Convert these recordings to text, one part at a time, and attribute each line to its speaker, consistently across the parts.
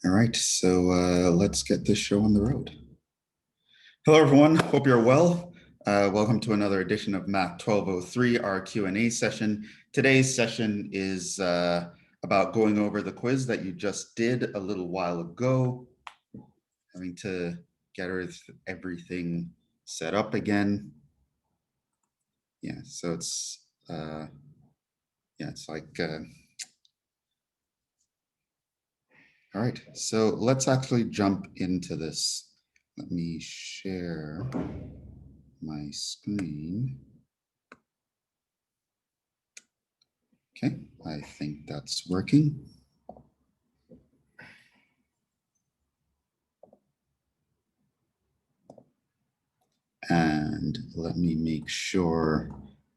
Speaker 1: All right, so let's get this show on the road. Hello, everyone. Hope you're well. Welcome to another edition of Math 1203, our Q&A session. Today's session is about going over the quiz that you just did a little while ago. Having to get everything set up again. Yeah, so it's like. All right, so let's actually jump into this. Let me share my screen. Okay, I think that's working. And let me make sure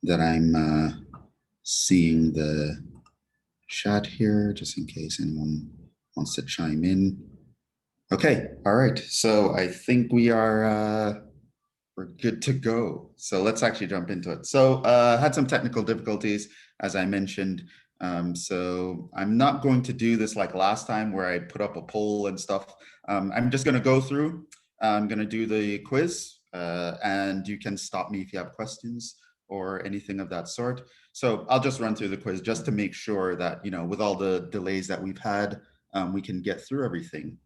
Speaker 1: that I'm seeing the chat here, just in case anyone wants to chime in. Okay, all right, so I think we're good to go. So let's actually jump into it. So had some technical difficulties, as I mentioned. So I'm not going to do this like last time where I put up a poll and stuff. I'm just going to go through. I'm going to do the quiz and you can stop me if you have questions or anything of that sort. So I'll just run through the quiz just to make sure that, you know, with all the delays that we've had, we can get through everything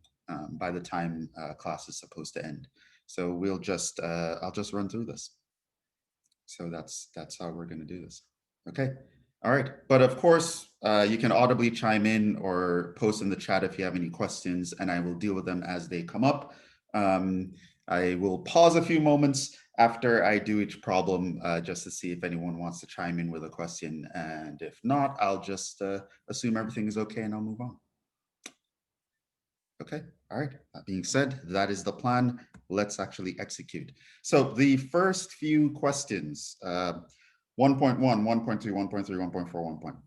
Speaker 1: by the time class is supposed to end. So we'll just, I'll just run through this. So that's how we're going to do this. Okay. All right. But of course, you can audibly chime in or post in the chat if you have any questions, and I will deal with them as they come up. I will pause a few moments after I do each problem just to see if anyone wants to chime in with a question. And if not, I'll just assume everything is okay and I'll move on. Okay, all right, that being said, that is the plan. Let's actually execute. So the first few questions, 1.1, 1.2, 1.3, 1.4,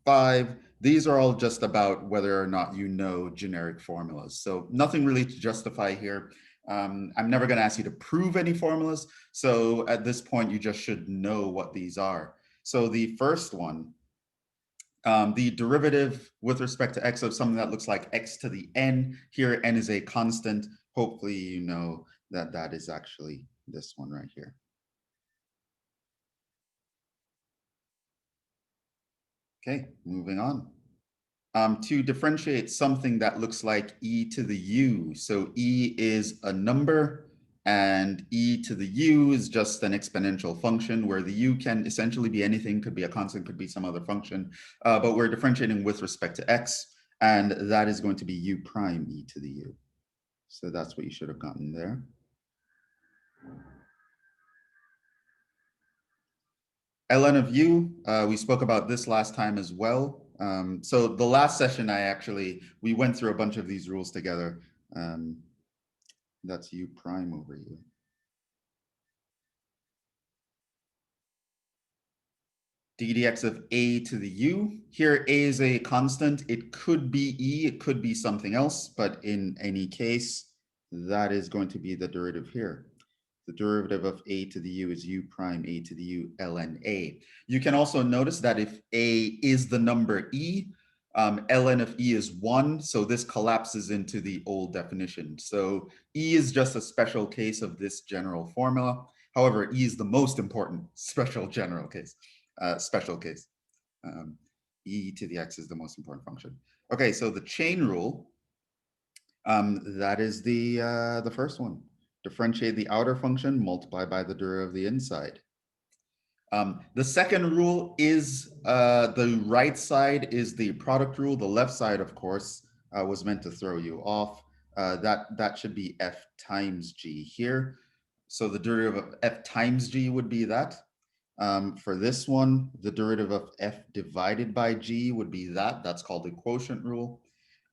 Speaker 1: 1.5, these are all just about whether or not you know generic formulas. So nothing really to justify here. I'm never going to ask you to prove any formulas. So at this point, you just should know what these are. So the first one, the derivative with respect to x of something that looks like x to the n. Here, n is a constant. Hopefully, you know that that is actually this one right here. Okay, moving on. To differentiate something that looks like e to the u. So e is a number, and e to the u is just an exponential function where the u can essentially be anything, could be a constant, could be some other function, but we're differentiating with respect to x, and that is going to be u prime e to the u. So that's what you should have gotten there. ln of u, we spoke about this last time as well. So the last session, we went through a bunch of these rules together. That's u prime over u. ddx of a to the u. Here, a is a constant. It could be e, it could be something else, but in any case, that is going to be the derivative here. The derivative of a to the u is u prime a to the u ln a. You can also notice that if a is the number e, ln of e is 1, so this collapses into the old definition. So e is just a special case of this general formula. However, e is the most important special case. E to the x is the most important function. Okay, so the chain rule, that is the first one. Differentiate the outer function, multiply by the derivative of the inside. The second rule is the right side is the product rule. The left side, of course, was meant to throw you off. That should be f times g here. So the derivative of f times g would be that. For this one, the derivative of f divided by g would be that. That's called the quotient rule.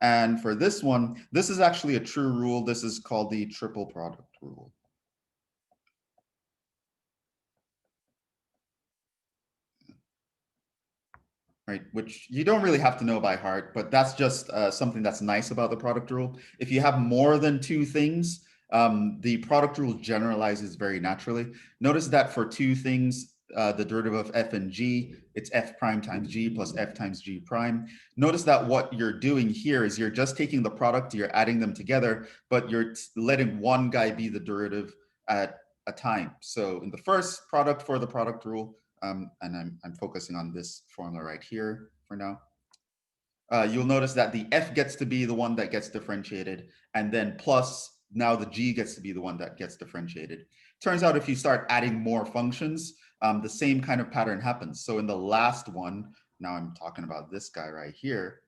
Speaker 1: And for this one, this is actually a true rule. This is called the triple product rule. Right, which you don't really have to know by heart, but that's just something that's nice about the product rule. If you have more than two things, the product rule generalizes very naturally. Notice that for two things, the derivative of f and g, it's f prime times g plus f times g prime. Notice that what you're doing here is you're just taking the product, you're adding them together, but you're letting one guy be the derivative at a time. So in the first product for the product rule, and I'm focusing on this formula right here for now. You'll notice that the f gets to be the one that gets differentiated, and then plus now the g gets to be the one that gets differentiated. Turns out if you start adding more functions, the same kind of pattern happens. So in the last one, now I'm talking about this guy right here.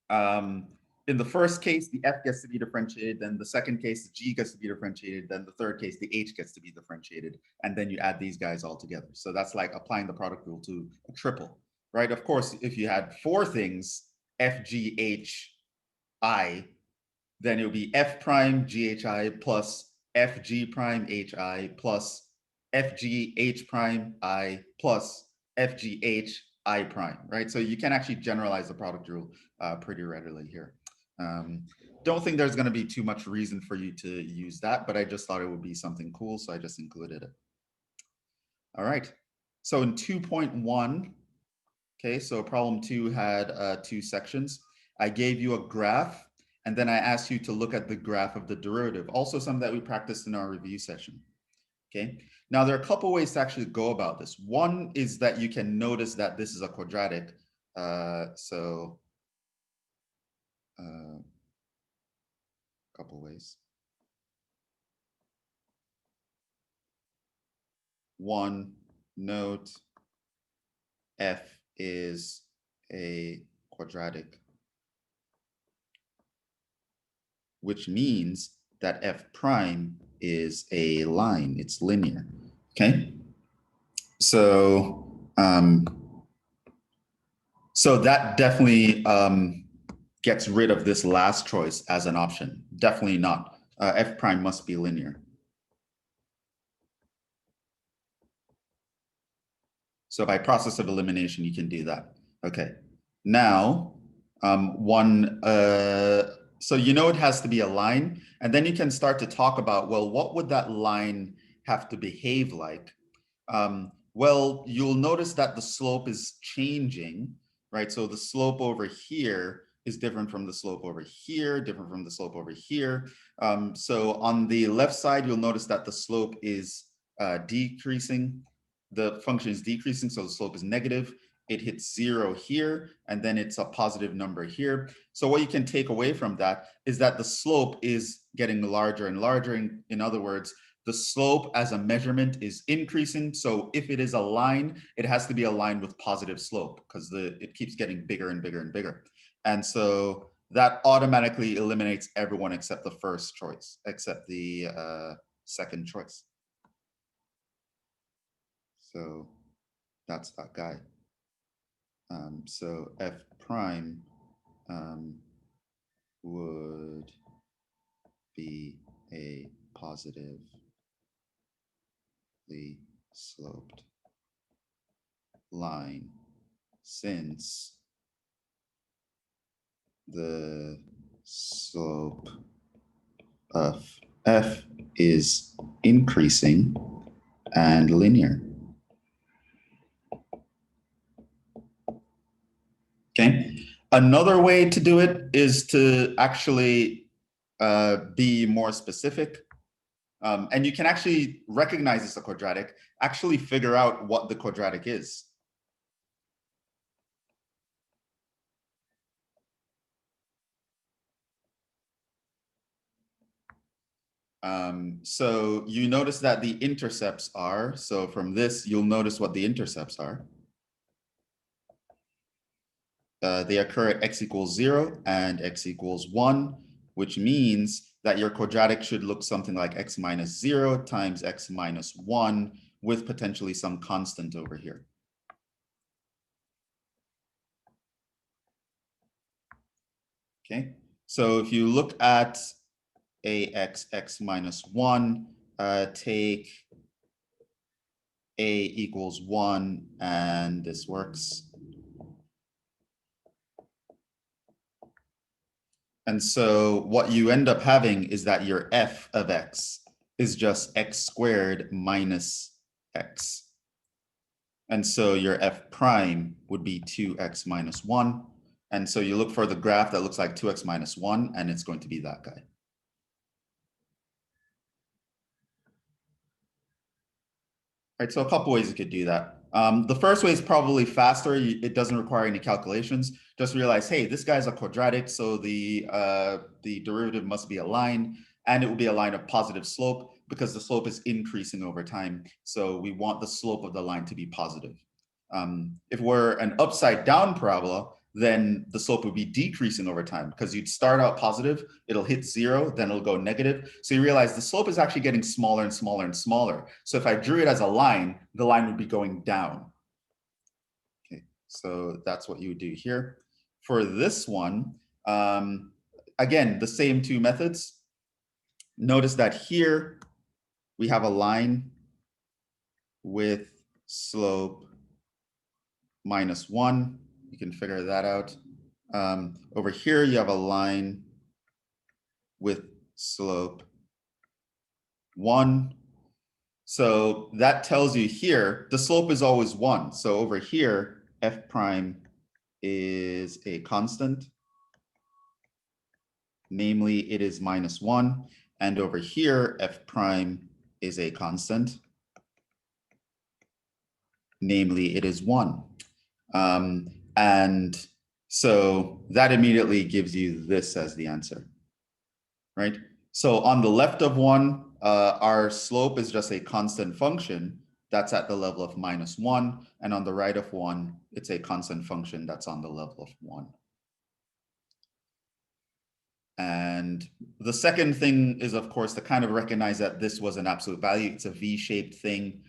Speaker 1: In the first case, the f gets to be differentiated, then the second case, the g gets to be differentiated, then the third case, the h gets to be differentiated, and then you add these guys all together. So that's like applying the product rule to a triple, right? Of course, if you had four things, f, g, h, I, then it would be f prime ghi plus f g prime hi plus f g h prime I plus f g h I prime, right? So you can actually generalize the product rule pretty readily here. Don't think there's going to be too much reason for you to use that, but I just thought it would be something cool, so I just included it. All right. So in 2.1, okay, so problem 2 had 2 sections. I gave you a graph, and then I asked you to look at the graph of the derivative, also something that we practiced in our review session. Okay, now there are a couple ways to actually go about this. One is that you can notice that this is a quadratic. Couple ways. One, note f is a quadratic, which means that f prime is a line, it's linear, okay? So, so that definitely gets rid of this last choice as an option. Definitely not. F prime must be linear. So by process of elimination, you can do that. Okay. Now, so you know it has to be a line, and then you can start to talk about, well, what would that line have to behave like? Well, you'll notice that the slope is changing, right? So the slope over here is different from the slope over here, different from the slope over here. So on the left side, you'll notice that the slope is decreasing. The function is decreasing, so the slope is negative. It hits 0 here, and then it's a positive number here. So what you can take away from that is that the slope is getting larger and larger. In other words, the slope as a measurement is increasing. So if it is a line, it has to be a line with positive slope because it keeps getting bigger and bigger and bigger. And so that automatically eliminates everyone except the first choice, except the second choice. So that's that guy. So f prime would be a positively sloped line since the slope of f is increasing and linear. Okay. Another way to do it is to actually be more specific. And you can actually recognize it's a quadratic, actually figure out what the quadratic is. So you notice that the intercepts are, so from this, you'll notice what the intercepts are. They occur at x equals 0 and x equals 1, which means that your quadratic should look something like x minus 0 times x minus 1 with potentially some constant over here. Okay, so if you look at ax, x minus 1, take a equals 1, and this works. And so what you end up having is that your f of x is just x squared minus x. And so your f prime would be 2x minus 1. And so you look for the graph that looks like 2x minus 1, and it's going to be that guy. Right, so a couple ways you could do that. The first way is probably faster. It doesn't require any calculations. Just realize, hey, this guy's a quadratic, so the derivative must be a line, and it will be a line of positive slope because the slope is increasing over time. So we want the slope of the line to be positive. If we're an upside down parabola, then the slope would be decreasing over time because you'd start out positive, it'll hit 0, then it'll go negative. So you realize the slope is actually getting smaller and smaller and smaller. So if I drew it as a line, the line would be going down. Okay, so that's what you would do here. For this one, again, the same two methods. Notice that here we have a line with slope -1. You can figure that out. Over here, you have a line with slope 1. So that tells you here, the slope is always 1. So over here, f prime is a constant. Namely, it is -1. And over here, f prime is a constant. Namely, it is 1. And so that immediately gives you this as the answer, right? So on the left of 1, our slope is just a constant function that's at the level of -1. And on the right of 1, it's a constant function that's on the level of 1. And the second thing is, of course, to kind of recognize that this was an absolute value. It's a V-shaped thing.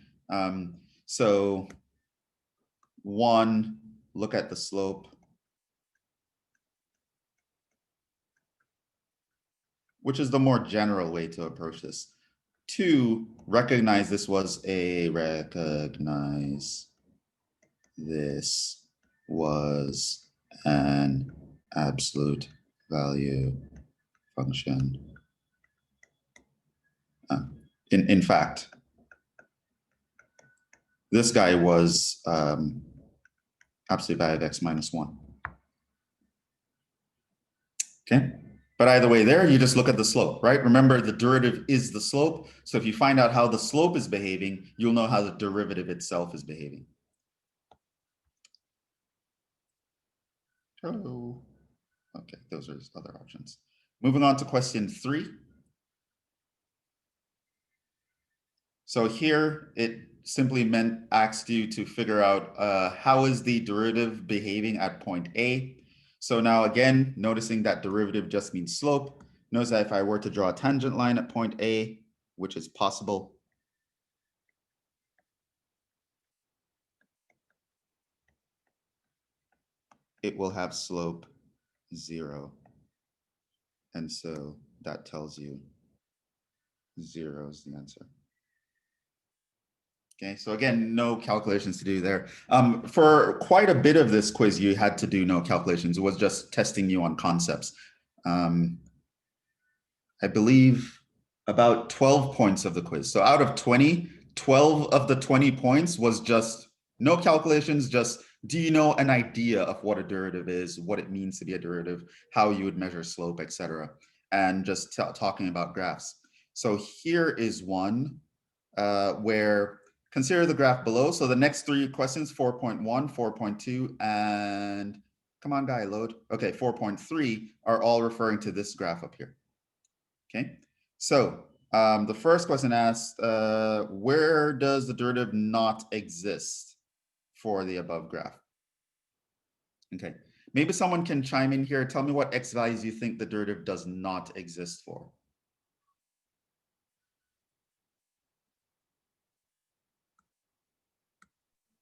Speaker 1: So 1, look at the slope. Which is the more general way to approach this. 2, recognize this was an absolute value function. In fact, this guy was absolute value of x minus 1. Okay. But either way there, you just look at the slope, right? Remember, the derivative is the slope. So if you find out how the slope is behaving, you'll know how the derivative itself is behaving. Oh, okay, those are other options. Moving on to question 3. So here, it simply asked you to figure out how is the derivative behaving at point A. So now again, noticing that derivative just means slope. Notice that if I were to draw a tangent line at point A, which is possible, it will have slope 0. And so that tells you 0 is the answer. Okay, so again, no calculations to do there. For quite a bit of this quiz, you had to do no calculations. It was just testing you on concepts. I believe about 12 points of the quiz. So out of 20, 12 of the 20 points was just no calculations, just do you know an idea of what a derivative is, what it means to be a derivative, how you would measure slope, etc., and just talking about graphs. So here is one where consider the graph below. So the next 3 questions, 4.1, 4.2, and come on, guy, load. Okay, 4.3 are all referring to this graph up here. Okay, so the first question asks, where does the derivative not exist for the above graph? Okay, maybe someone can chime in here. Tell me what x values you think the derivative does not exist for.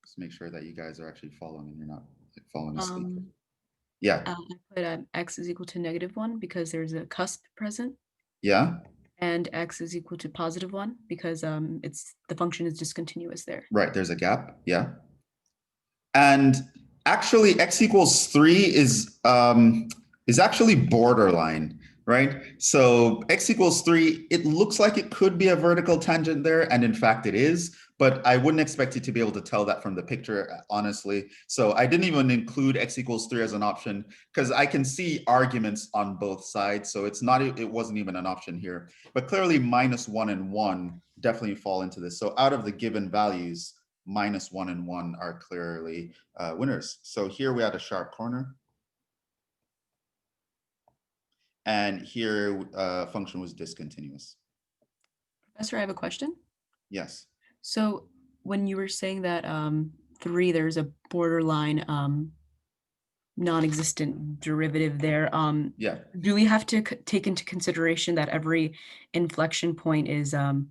Speaker 1: Just make sure that you guys are actually following and you're not falling asleep. Yeah.
Speaker 2: I put x is equal to -1 because there's a cusp present.
Speaker 1: Yeah.
Speaker 2: And x is equal to +1 because the function is discontinuous there.
Speaker 1: Right, there's a gap. Yeah. And actually, x equals 3 is actually borderline, right? So x equals 3, it looks like it could be a vertical tangent there, and in fact it is, but I wouldn't expect you to be able to tell that from the picture, honestly. So I didn't even include x equals 3 as an option because I can see arguments on both sides. So it wasn't even an option here. But clearly -1 and 1 definitely fall into this. So out of the given values, -1 and 1 are clearly winners. So here we had a sharp corner. And here function was discontinuous.
Speaker 2: Professor, I have a question.
Speaker 1: Yes.
Speaker 2: So when you were saying that 3, there's a borderline non-existent derivative there.
Speaker 1: Yeah.
Speaker 2: Do we have to take into consideration that every inflection point is a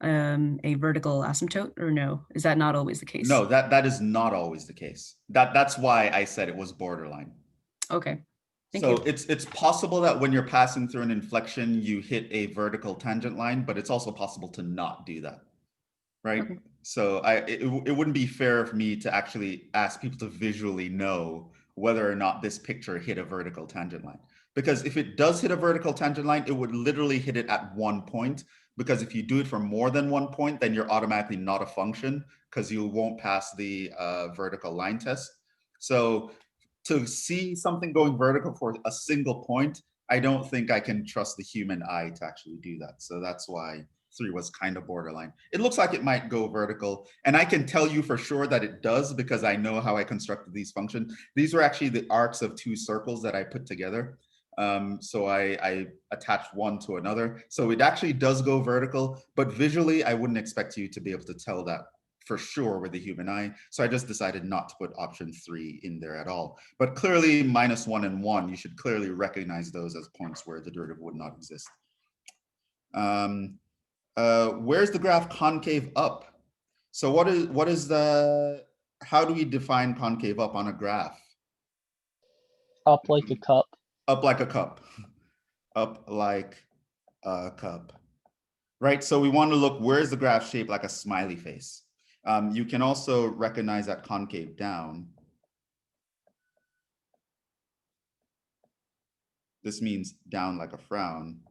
Speaker 2: vertical asymptote, or no? Is that not always the case?
Speaker 1: No, that is not always the case. That's why I said it was borderline.
Speaker 2: Okay. Thank
Speaker 1: So
Speaker 2: you.
Speaker 1: it's possible that when you're passing through an inflection, you hit a vertical tangent line, but it's also possible to not do that, right?
Speaker 2: Okay.
Speaker 1: So it wouldn't be fair for me to actually ask people to visually know whether or not this picture hit a vertical tangent line. Because if it does hit a vertical tangent line, it would literally hit it at one point. Because if you do it for more than one point, then you're automatically not a function because you won't pass the vertical line test. So to see something going vertical for a single point, I don't think I can trust the human eye to actually do that. So that's why 3 was kind of borderline. It looks like it might go vertical, and I can tell you for sure that it does because I know how I constructed these functions. These were actually the arcs of 2 circles that I put together. So I attached one to another. So it actually does go vertical, but visually I wouldn't expect you to be able to tell that for sure with the human eye. So I just decided not to put option 3 in there at all. But clearly -1 and 1, you should clearly recognize those as points where the derivative would not exist. Where's the graph concave up? So how do we define concave up on a graph?
Speaker 3: Up like a cup.
Speaker 1: Up like a cup. Up like a cup. Right, so we want to look, where's the graph shaped like a smiley face? You can also recognize that concave down. This means down like a frown.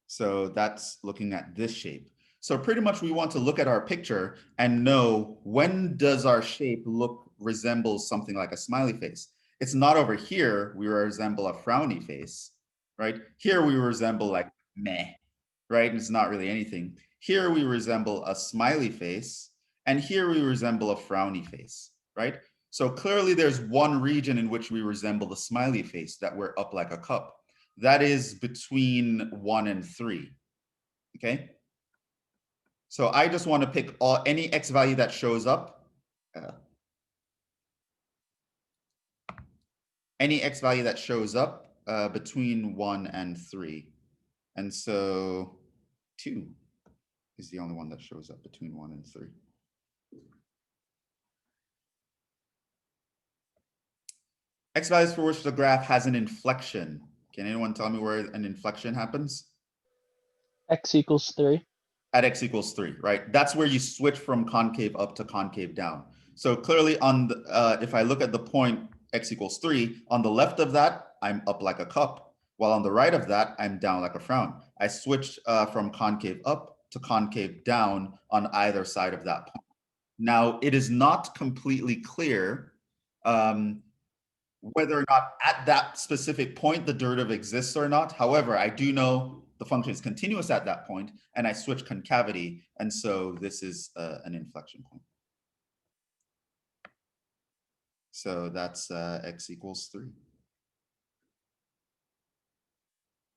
Speaker 1: So that's looking at this shape. So pretty much we want to look at our picture and know, when does our shape resemble something like a smiley face? It's not over here, we resemble a frowny face, right? Here we resemble like meh, right? And it's not really anything. Here we resemble a smiley face, and here we resemble a frowny face, right? So clearly there's one region in which we resemble the smiley face, that we're up like a cup. That is between 1 and 3, okay? So I just want to pick any x value that shows up. Any x value that shows up between 1 and 3. And so 2 is the only one that shows up between 1 and 3. X values for which the graph has an inflection. Can anyone tell me where an inflection happens?
Speaker 3: X equals 3.
Speaker 1: At x equals 3, right? That's where you switch from concave up to concave down. So clearly on the, if I look at the point x equals 3, on the left of that, I'm up like a cup, while on the right of that, I'm down like a frown. I switched from concave up to concave down on either side of that point. Now, it is not completely clear whether or not at that specific point the derivative exists or not. However, I do know the function is continuous at that point, and I switch concavity, and so this is an inflection point. So that's x equals 3.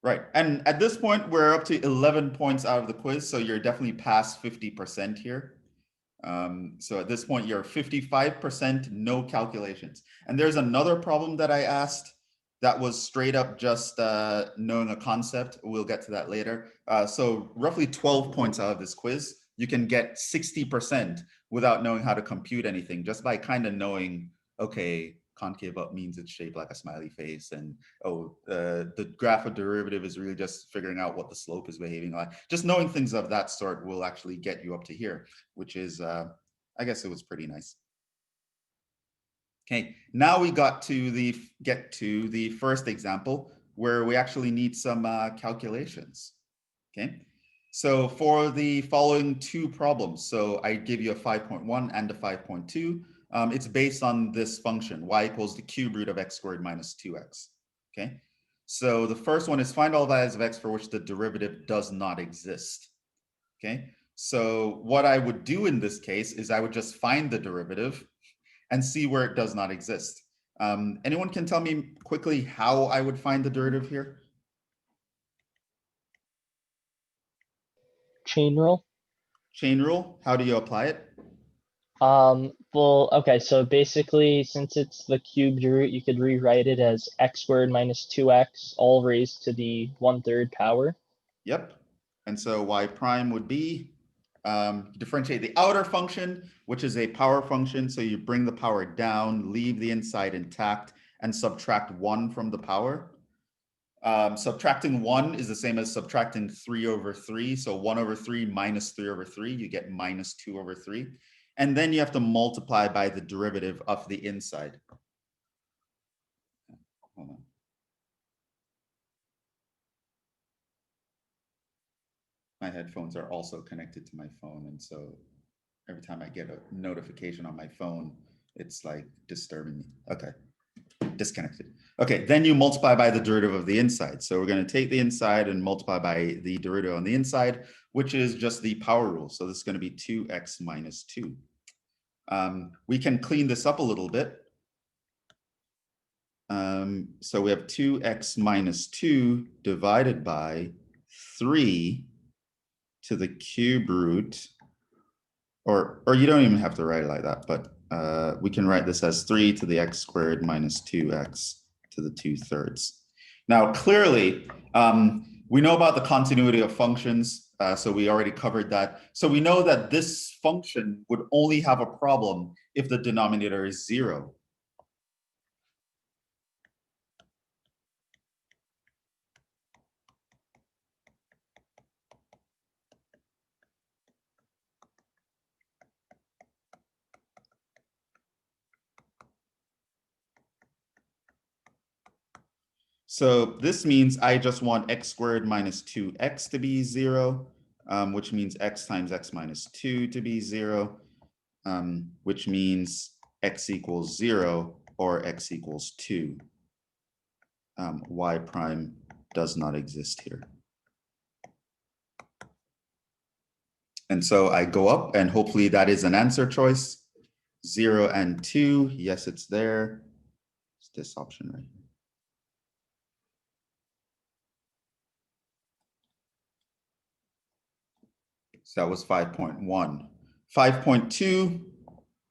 Speaker 1: Right, and at this point, we're up to 11 points out of the quiz, so you're definitely past 50% here. So at this point, you're 55%, no calculations. And there's another problem that I asked that was straight up just knowing a concept. We'll get to that later. So roughly 12 points out of this quiz, you can get 60% without knowing how to compute anything, just by kind of knowing, okay, concave up means it's shaped like a smiley face, and the graph of derivative is really just figuring out what the slope is behaving like. Just knowing things of that sort will actually get you up to here, which is, I guess it was pretty nice. Okay, now we get to the first example where we actually need some calculations. Okay. So for the following two problems, so I give you a 5.1 and a 5.2. It's based on this function, y equals the cube root of x squared minus 2x. Okay. So the first one is find all values of x for which the derivative does not exist. Okay. So what I would do in this case is I would just find the derivative and see where it does not exist. Anyone can tell me quickly how I would find the derivative here?
Speaker 3: Chain rule.
Speaker 1: Chain rule, how do you apply it?
Speaker 3: Well, okay, so basically, since it's the cubed root, you could rewrite it as x squared minus 2x, all raised to the 1/3 power.
Speaker 1: Yep. And so y prime would be, differentiate the outer function, which is a power function. So you bring the power down, leave the inside intact, and subtract 1 from the power. Subtracting 1 is the same as subtracting 3/3. So 1/3 minus 3/3, you get minus 2/3. And then you have to multiply by the derivative of the inside. Hold on. My headphones are also connected to my phone. And so every time I get a notification on my phone, it's like disturbing me. Okay, disconnected. Okay, then you multiply by the derivative of the inside. So we're going to take the inside and multiply by the derivative on the inside, which is just the power rule. So this is going to be 2x minus 2. We can clean this up a little bit. So we have 2x minus 2 divided by 3 to the cube root, or you don't even have to write it like that, but we can write this as 3 to the x squared minus 2x to the 2/3. Now, clearly, we know about the continuity of functions, so we already covered that. So we know that this function would only have a problem if the denominator is 0. So this means I just want x squared minus 2x to be 0, which means x times x minus 2 to be 0, which means x equals 0 or x equals 2. Y prime does not exist here. And so I go up, and hopefully that is an answer choice. 0 and 2, yes, it's there. It's this option right here. So that was 5.1. 5.2,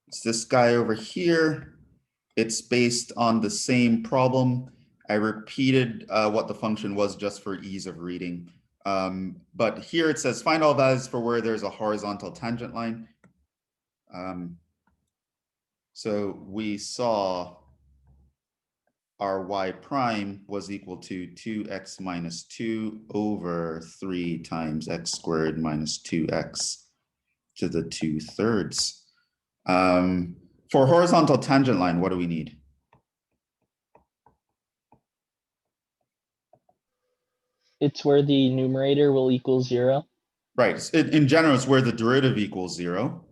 Speaker 1: it's this guy over here. It's based on the same problem. I repeated what the function was just for ease of reading. But here it says find all values for where there's a horizontal tangent line. So we saw our y prime was equal to 2x minus 2 over 3 times x squared minus 2x to the 2/3. For horizontal tangent line, what do we need?
Speaker 3: It's where the numerator will equal 0.
Speaker 1: Right. In general, it's where the derivative equals 0.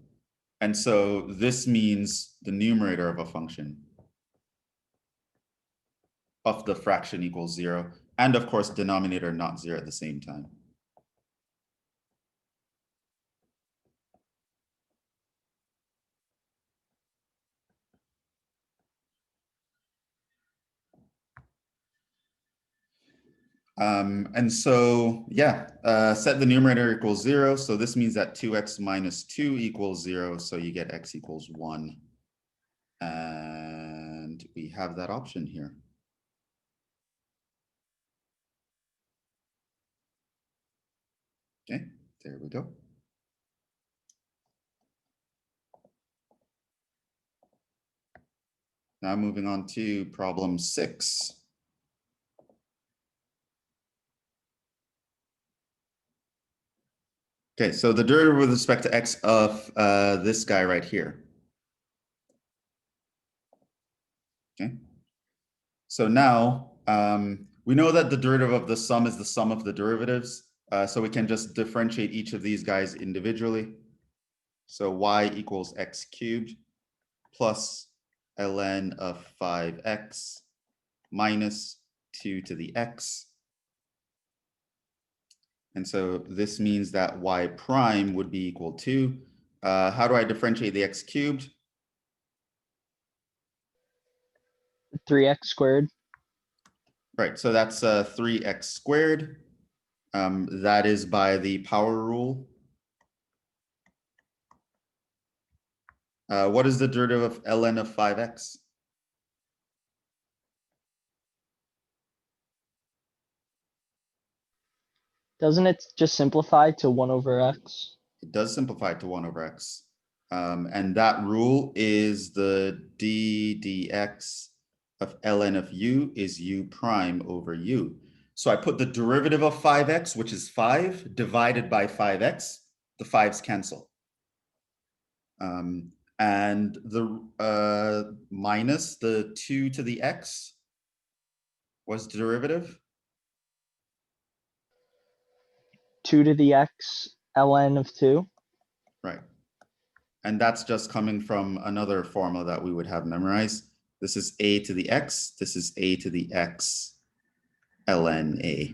Speaker 1: And so this means the numerator of a function of the fraction equals 0. And of course, denominator not 0 at the same time. And so, yeah, set the numerator equals 0. So this means that 2x minus 2 equals 0. So you get x equals 1. And we have that option here. Okay, there we go. Now moving on to problem 6. Okay, so the derivative with respect to x of this guy right here. Okay, so now we know that the derivative of the sum is the sum of the derivatives. So we can just differentiate each of these guys individually. So y equals x cubed plus ln of 5x minus 2 to the x. And so this means that y prime would be equal to, how do I differentiate the x cubed?
Speaker 3: 3x squared.
Speaker 1: Right, so that's 3x squared. That is by the power rule. What is the derivative of ln of 5x?
Speaker 3: Doesn't it just simplify to 1 over x?
Speaker 1: It does simplify to 1 over x. And that rule is the d dx of ln of u is u prime over u. So I put the derivative of 5x, which is 5, divided by 5x. The 5's cancel. And the minus the 2 to the x was derivative.
Speaker 3: 2 to the x ln of 2.
Speaker 1: Right. And that's just coming from another formula that we would have memorized. This is a to the x. This is a to the x ln a.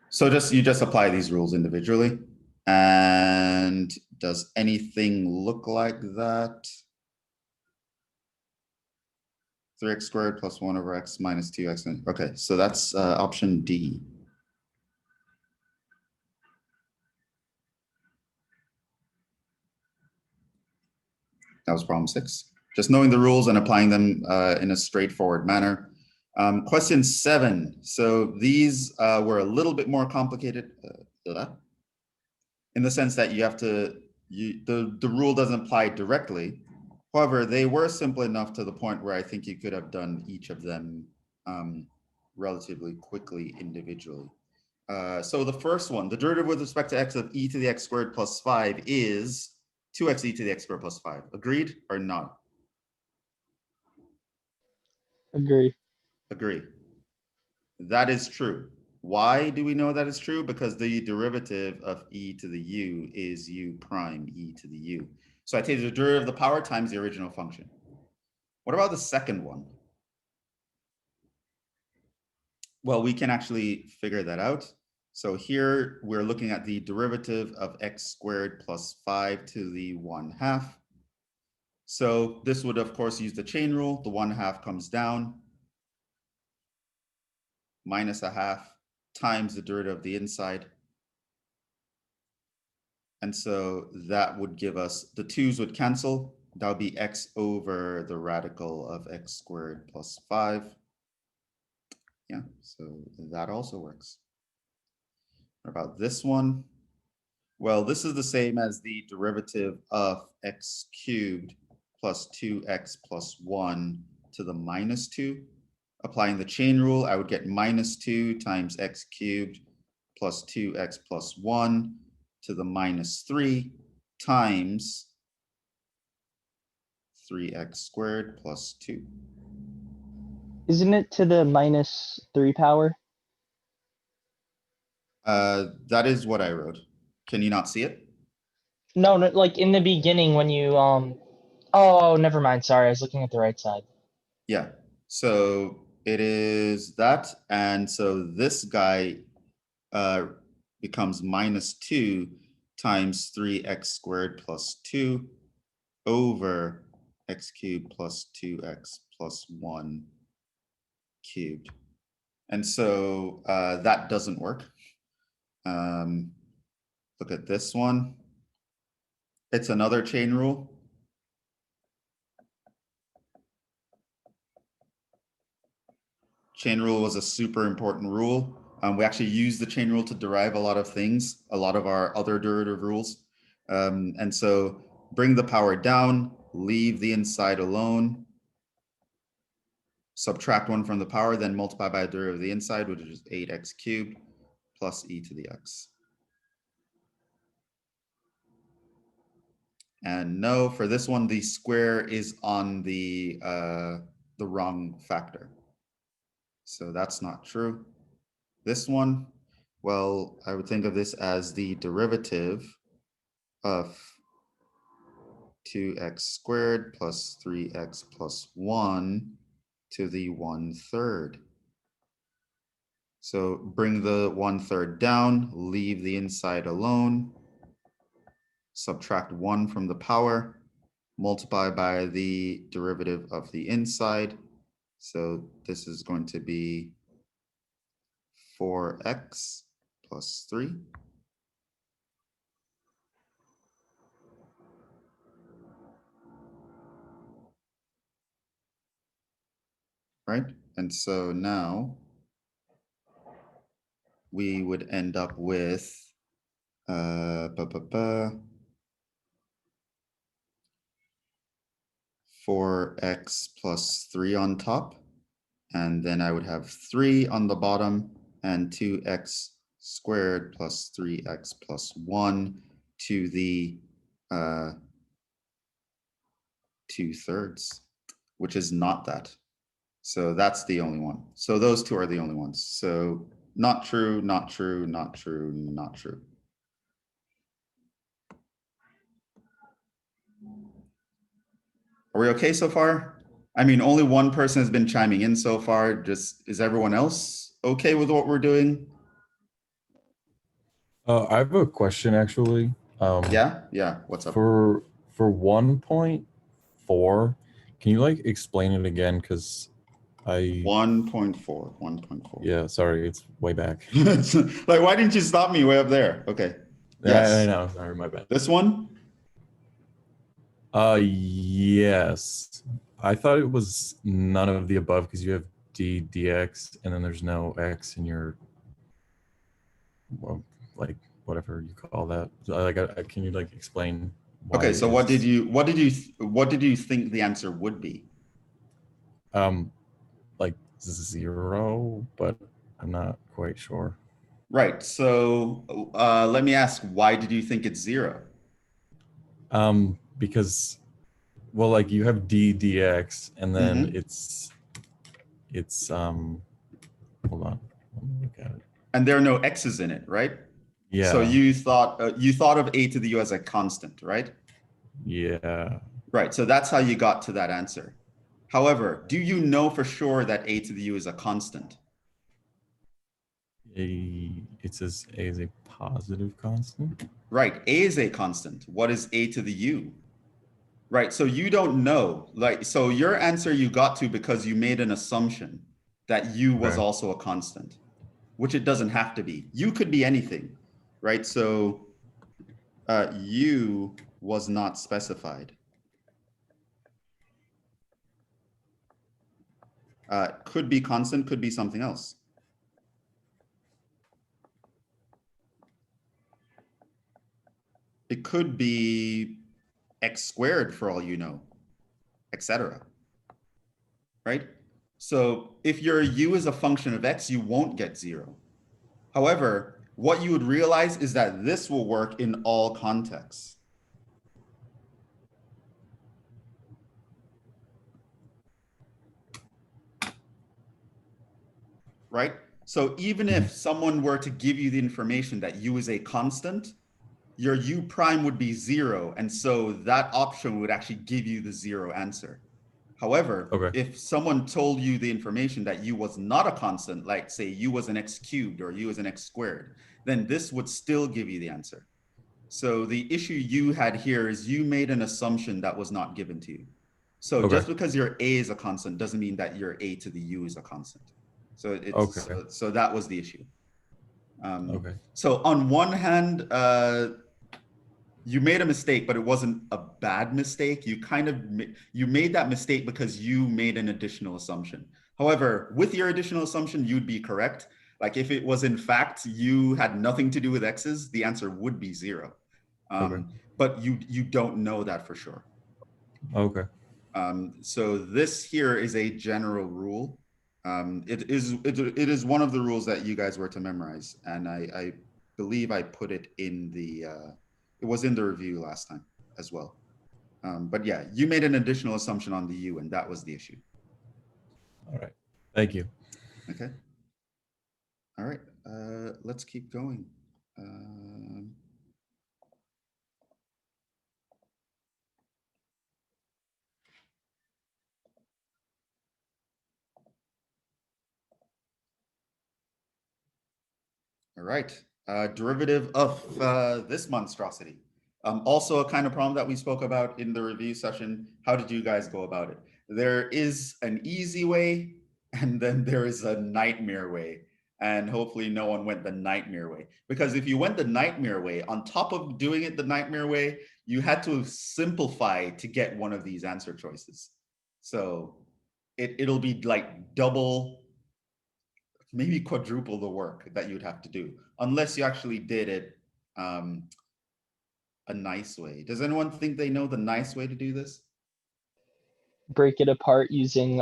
Speaker 1: So you just apply these rules individually. And does anything look like that? 3x squared plus 1 over x minus 2x. Okay, so that's option D. That was problem 6. Just knowing the rules and applying them in a straightforward manner. Question 7. So these were a little bit more complicated in the sense that you have to, the rule doesn't apply directly. However, they were simple enough to the point where I think you could have done each of them relatively quickly individually. So the first one, the derivative with respect to x of e to the x squared plus 5 is 2x e to the x squared plus 5. Agreed or not?
Speaker 3: Agree.
Speaker 1: Agree. That is true. Why do we know that is true? Because the derivative of e to the u is u prime e to the u. So I take the derivative of the power times the original function. What about the second one? Well, we can actually figure that out. So here we're looking at the derivative of x squared plus 5 to the 1/2. So this would, of course, use the chain rule. The 1/2 comes down. Minus 1/2 times the derivative of the inside. And so that would give us, the 2's would cancel. That would be x over the radical of x squared plus 5. Yeah, so that also works. What about this one? Well, this is the same as the derivative of x cubed plus 2x plus 1 to the minus 2. Applying the chain rule, I would get minus 2 times x cubed plus 2x plus 1 to the minus 3 times 3x squared plus 2.
Speaker 3: Isn't it to the minus 3 power?
Speaker 1: That is what I wrote. Can you not see it?
Speaker 3: No, like in the beginning when you oh, never mind. Sorry, I was looking at the right side.
Speaker 1: Yeah. So it is that, and so this guy becomes minus 2 times 3x squared plus 2 over x cubed plus 2x plus 1 cubed. And so that doesn't work. Look at this one. It's another chain rule. Chain rule was a super important rule. We actually use the chain rule to derive a lot of things, a lot of our other derivative rules. And so bring the power down, leave the inside alone, subtract 1 from the power, then multiply by the derivative of the inside, which is 8x cubed plus e to the x. And no, for this one, the square is on the wrong factor. So that's not true. This one, Well, I would think of this as the derivative of 2x squared plus 3x plus 1 to the 1/3. So bring the 1/3 down, leave the inside alone, subtract 1 from the power, multiply by the derivative of the inside. So this is going to be 4x plus 3. Right? And so now we would end up with 4x plus 3 on top. And then I would have 3 on the bottom and 2x squared plus 3x plus 1 to the 2/3, which is not that. So that's the only one. So those two are the only ones. So not true, not true, not true, not true. Are we okay so far? I mean, only one person has been chiming in so far. Just is everyone else okay with what we're doing?
Speaker 4: I have a question actually.
Speaker 1: Yeah. What's up?
Speaker 4: For 1.4, can you like explain it again? Because I
Speaker 1: 1.4.
Speaker 4: yeah, sorry, it's way back.
Speaker 1: Like, why didn't you stop me way up there? Okay. Yes.
Speaker 4: I know. Sorry, my bad.
Speaker 1: This one?
Speaker 4: Yes. I thought it was none of the above because you have d dx and then there's no x in your, well, like whatever you call that. So, like, can you like explain why?
Speaker 1: Okay. So what did
Speaker 4: it's-
Speaker 1: you think the answer would be?
Speaker 4: Like 0, but I'm not quite sure.
Speaker 1: Right. So let me ask, why did you think it's 0?
Speaker 4: Because, well, like you have d dx and then it's hold on, let me look at it.
Speaker 1: And there are no x's in it, right?
Speaker 4: Yeah.
Speaker 1: So you thought of a to the u as a constant, right?
Speaker 4: Yeah.
Speaker 1: Right. So that's how you got to that answer. However, do you know for sure that a to the u is a constant?
Speaker 4: It says a is a positive constant.
Speaker 1: Right. A is a constant. What is a to the u? Right. So you don't know. Like, so your answer you got to because you made an assumption that u was
Speaker 4: Right.
Speaker 1: also a constant, which it doesn't have to be. U could be anything, right? So u was not specified. Could be constant, could be something else. It could be x squared for all you know, etc. Right? So if your u is a function of x, you won't get 0. However, what you would realize is that this will work in all contexts. Right? So even if someone were to give you the information that u is a constant, your u prime would be 0. And so that option would actually give you the 0 answer. However,
Speaker 4: Okay.
Speaker 1: if someone told you the information that u was not a constant, like say u was an x cubed or u was an x squared, then this would still give you the answer. So the issue you had here is you made an assumption that was not given to you. So
Speaker 4: Okay.
Speaker 1: just because your a is a constant doesn't mean that your a to the u is a constant. So it's
Speaker 4: Okay.
Speaker 1: so that was the issue.
Speaker 4: Okay.
Speaker 1: So on one hand, you made a mistake, but it wasn't a bad mistake. You made that mistake because you made an additional assumption. However, with your additional assumption, you'd be correct. Like if it was in fact you had nothing to do with x's, the answer would be 0.
Speaker 4: Okay.
Speaker 1: But you don't know that for sure.
Speaker 4: Okay.
Speaker 1: So this here is a general rule. It is one of the rules that you guys were to memorize, and I believe I put it in the it was in the review last time as well. But yeah, you made an additional assumption on the u, and that was the issue.
Speaker 4: All right. Thank you.
Speaker 1: Okay. All right. let's keep going. All right, derivative of this monstrosity. Also a kind of problem that we spoke about in the review session. How did you guys go about it? There is an easy way, and then there is a nightmare way. And hopefully no one went the nightmare way. Because if you went the nightmare way, on top of doing it the nightmare way, you had to simplify to get one of these answer choices. So it'll be like double, maybe quadruple the work that you'd have to do, unless you actually did it a nice way. Does anyone think they know the nice way to do this?
Speaker 3: Break it apart using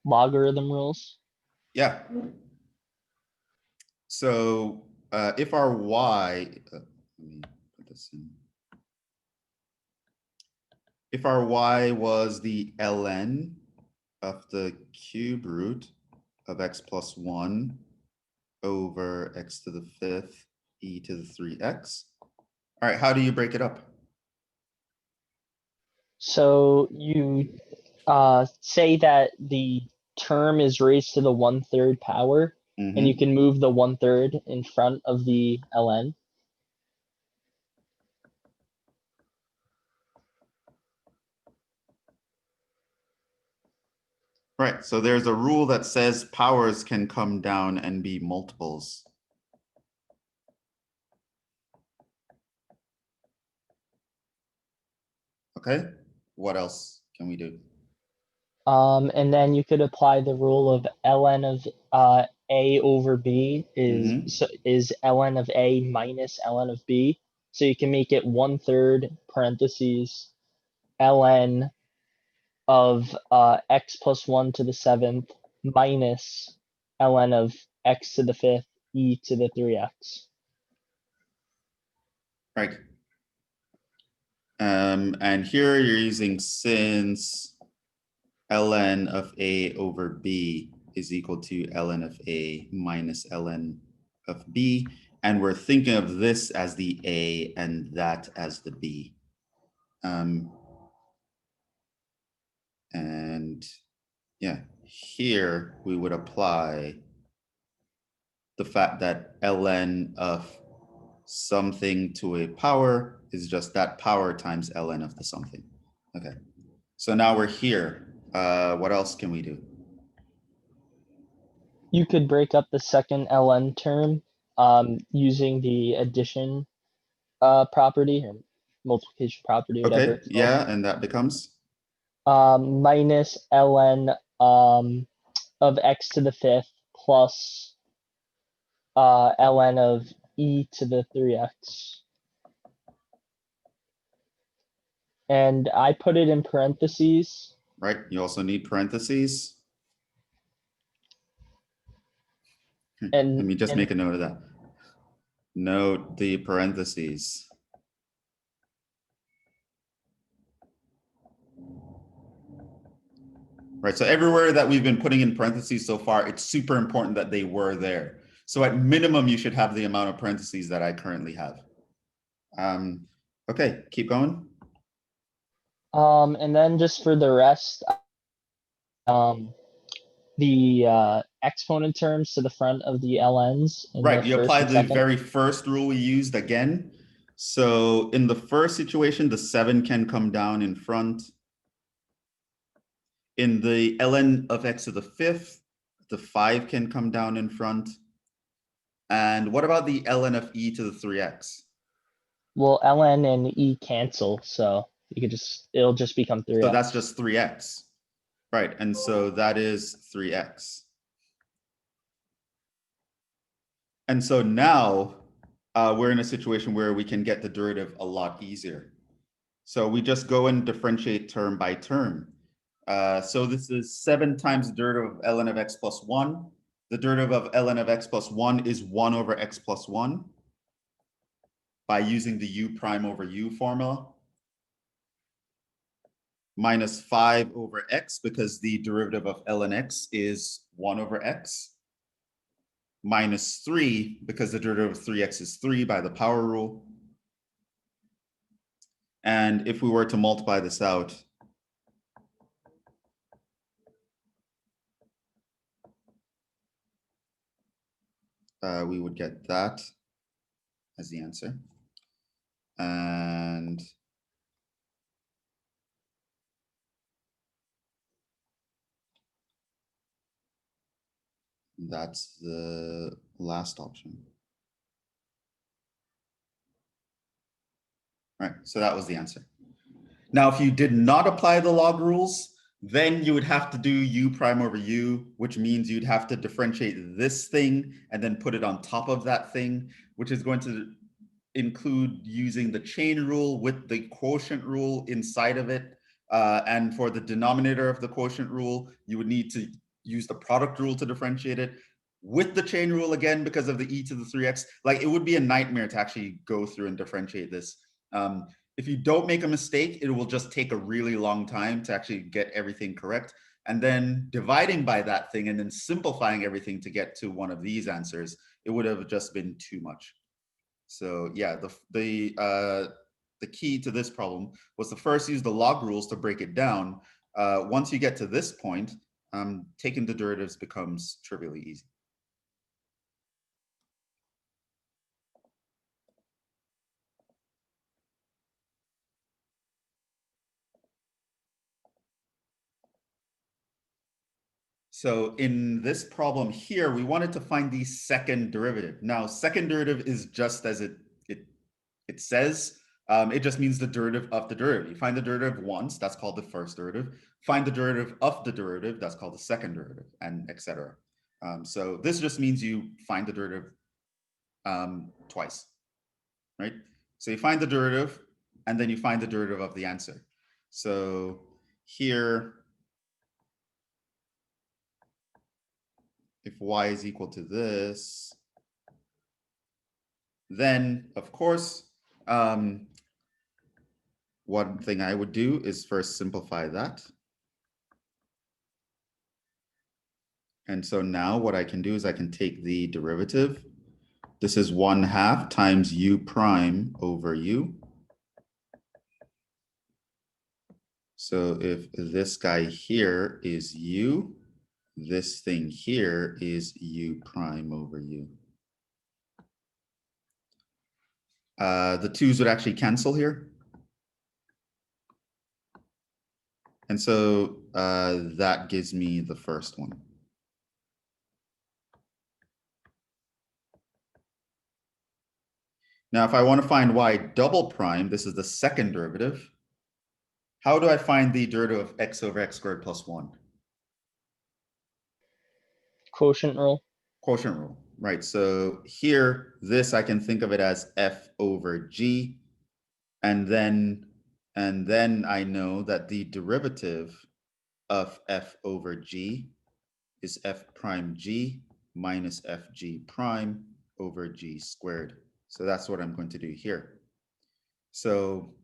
Speaker 3: logarithm rules.
Speaker 1: Yeah. So if our y, let me put this in. If our y was the ln of the cube root of x plus 1 over x to the 5th e to the 3x. All right, how do you break it up?
Speaker 3: So you say that the term is raised to the 1/3 power, and you can move the 1/3 in front of the ln.
Speaker 1: Right, so there's a rule that says powers can come down and be multiples. Okay, what else can we do?
Speaker 3: And then you could apply the rule of ln of a over b is ln of a minus ln of b. So you can make it 1/3 parentheses ln of x plus 1 to the 7th minus ln of x to the 5th e to the 3x.
Speaker 1: Right. And here you're using since ln of a over b is equal to ln of a minus ln of b. And we're thinking of this as the a and that as the b. And yeah, here we would apply the fact that ln of something to a power is just that power times ln of the something. Okay, so now we're here. What else can we do?
Speaker 3: You could break up the second ln term using the addition property or multiplication property, whatever
Speaker 1: Okay,
Speaker 3: it's
Speaker 1: yeah, and that becomes?
Speaker 3: minus ln of x to the 5th plus ln of e to the 3x. And I put it in parentheses.
Speaker 1: Right, you also need parentheses.
Speaker 3: And
Speaker 1: let me just make a note of that. Note the parentheses. Right, so everywhere that we've been putting in parentheses so far, it's super important that they were there. So at minimum, you should have the amount of parentheses that I currently have. Okay, keep going.
Speaker 3: And then just for the rest, the exponent terms to the front of the ln's.
Speaker 1: Right, you apply the very first rule we used again. So in the first situation, the 7 can come down in front. In the ln of x to the 5th, the 5 can come down in front. And what about the ln of e to the 3x?
Speaker 3: Well, ln and e cancel, so you could it'll just become 3x.
Speaker 1: So that's just 3x. Right, and so that is 3x. And so now we're in a situation where we can get the derivative a lot easier. So we just go and differentiate term by term. So this is 7 times the derivative of ln of x plus 1. The derivative of ln of x plus 1 is 1 over x plus 1 by using the u prime over u formula. Minus 5 over x because the derivative of ln x is 1 over x. minus 3, because the derivative of 3x is 3 by the power rule. And if we were to multiply this out, we would get that as the answer. And that's the last option. All right, so that was the answer. Now, if you did not apply the log rules, then you would have to do u prime over u, which means you'd have to differentiate this thing and then put it on top of that thing, which is going to include using the chain rule with the quotient rule inside of it. And for the denominator of the quotient rule, you would need to use the product rule to differentiate it with the chain rule again because of the e to the 3x. Like, it would be a nightmare to actually go through and differentiate this. If you don't make a mistake, it will just take a really long time to actually get everything correct. And then dividing by that thing and then simplifying everything to get to one of these answers, it would have just been too much. So yeah, the key to this problem was to first use the log rules to break it down. Once you get to this point, taking the derivatives becomes trivially easy. So in this problem here, we wanted to find the second derivative. Now, second derivative is just as it says. It just means the derivative of the derivative. You find the derivative once, that's called the first derivative. Find the derivative of the derivative, that's called the second derivative, and etc. So this just means you find the derivative twice, right? So you find the derivative, and then you find the derivative of the answer. So here, if y is equal to this, then of course, one thing I would do is first simplify that. And so now what I can do is I can take the derivative. This is 1/2 times u prime over u. So if this guy here is u, this thing here is u prime over u. The 2's would actually cancel here. And so that gives me the first one. Now, if I want to find y double prime, this is the second derivative. How do I find the derivative of x over x squared plus 1?
Speaker 3: Quotient rule.
Speaker 1: Quotient rule, right? So here, this I can think of it as f over g. And then I know that the derivative of f over g is f prime g minus fg prime over g squared. So that's what I'm going to do here. So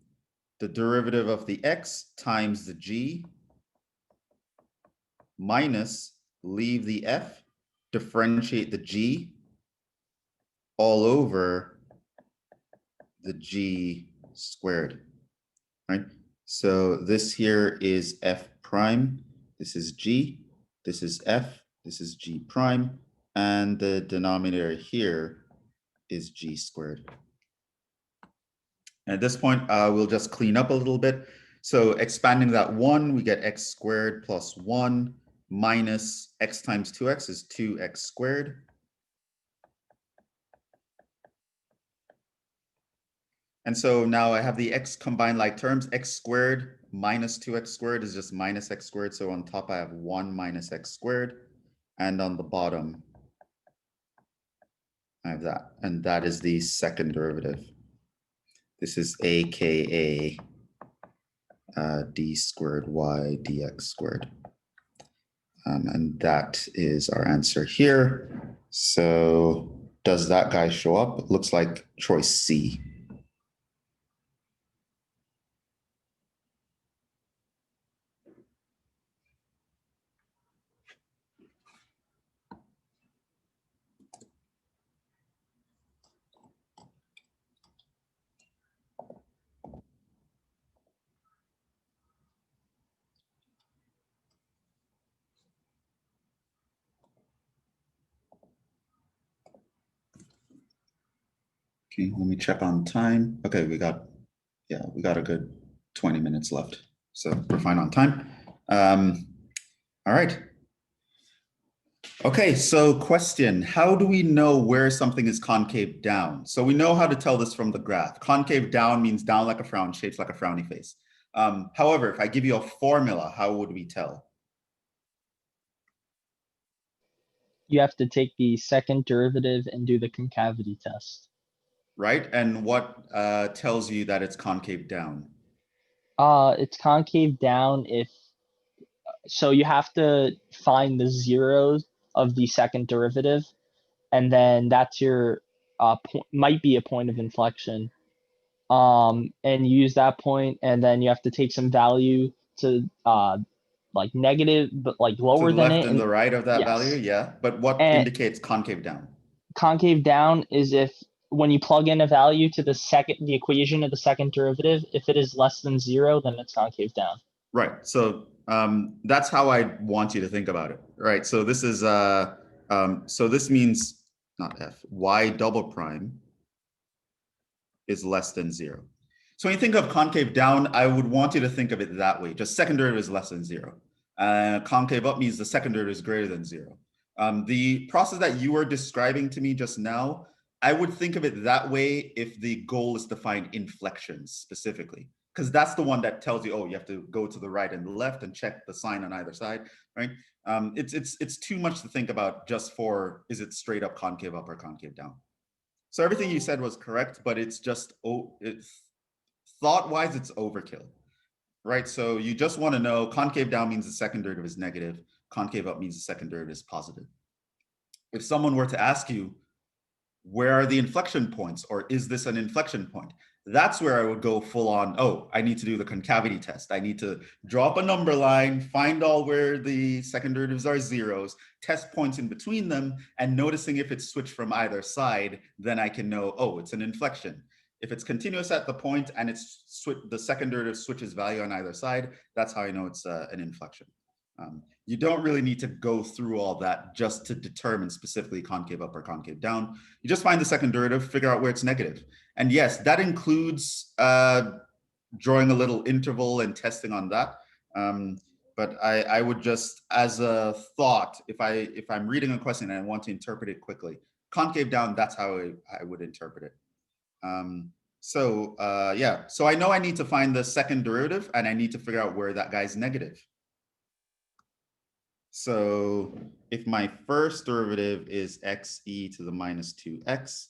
Speaker 1: the derivative of the x times the g minus, leave the f, differentiate the g all over the g squared, right? So this here is f prime, this is g, this is f, this is g prime, and the denominator here is g squared. And at this point, we'll just clean up a little bit. So expanding that 1, we get x squared plus 1 minus x times 2x is 2x squared. And so now I have the x combined like terms. X squared minus 2x squared is just minus x squared. So on top I have 1 minus x squared. And on the bottom, I have that. And that is the second derivative. This is AKA d squared y dx squared. And that is our answer here. So does that guy show up? It looks like choice C. Okay, let me check on time. Okay, we got a good 20 minutes left. So we're fine on time. All right. Okay, so question, how do we know where something is concave down? So we know how to tell this from the graph. Concave down means down like a frown, shapes like a frowny face. However, if I give you a formula, how would we tell?
Speaker 3: You have to take the second derivative and do the concavity test.
Speaker 1: Right, and what tells you that it's concave down?
Speaker 3: It's concave down so you have to find the zeros of the second derivative, and then that's your might be a point of inflection. And use that point, and then you have to take some value to like negative, but like lower
Speaker 1: To the
Speaker 3: than
Speaker 1: left
Speaker 3: it.
Speaker 1: and the right of that
Speaker 3: yes.
Speaker 1: value, yeah. But what
Speaker 3: And
Speaker 1: indicates concave down?
Speaker 3: concave down is if when you plug in a value to the equation of the second derivative, if it is less than 0, then it's concave down.
Speaker 1: Right. So that's how I want you to think about it. Right. So this is so this means not f, y double prime is less than 0. So when you think of concave down, I would want you to think of it that way. Just second derivative is less than 0. Concave up means the second derivative is greater than 0. The process that you were describing to me just now, I would think of it that way if the goal is to find inflections specifically, because that's the one that tells you, oh, you have to go to the right and the left and check the sign on either side, right? It's too much to think about just for, is it straight up concave up or concave down? So everything you said was correct, but it's just, thought-wise, it's overkill, right? So you just want to know concave down means the second derivative is negative, concave up means the second derivative is positive. If someone were to ask you, where are the inflection points, or is this an inflection point? That's where I would go full on, oh, I need to do the concavity test. I need to draw up a number line, find all where the second derivatives are zeros, test points in between them, and noticing if it's switched from either side, then I can know, oh, it's an inflection. If it's continuous at the point and it's the second derivative switches value on either side, that's how I know it's an inflection. You don't really need to go through all that just to determine specifically concave up or concave down. You just find the second derivative, figure out where it's negative. And yes, that includes drawing a little interval and testing on that. But I would just, as a thought, if I'm reading a question and I want to interpret it quickly, concave down, that's how I would interpret it. Yeah, so I know I need to find the second derivative and I need to figure out where that guy's negative. So if my first derivative is xe to the minus 2x,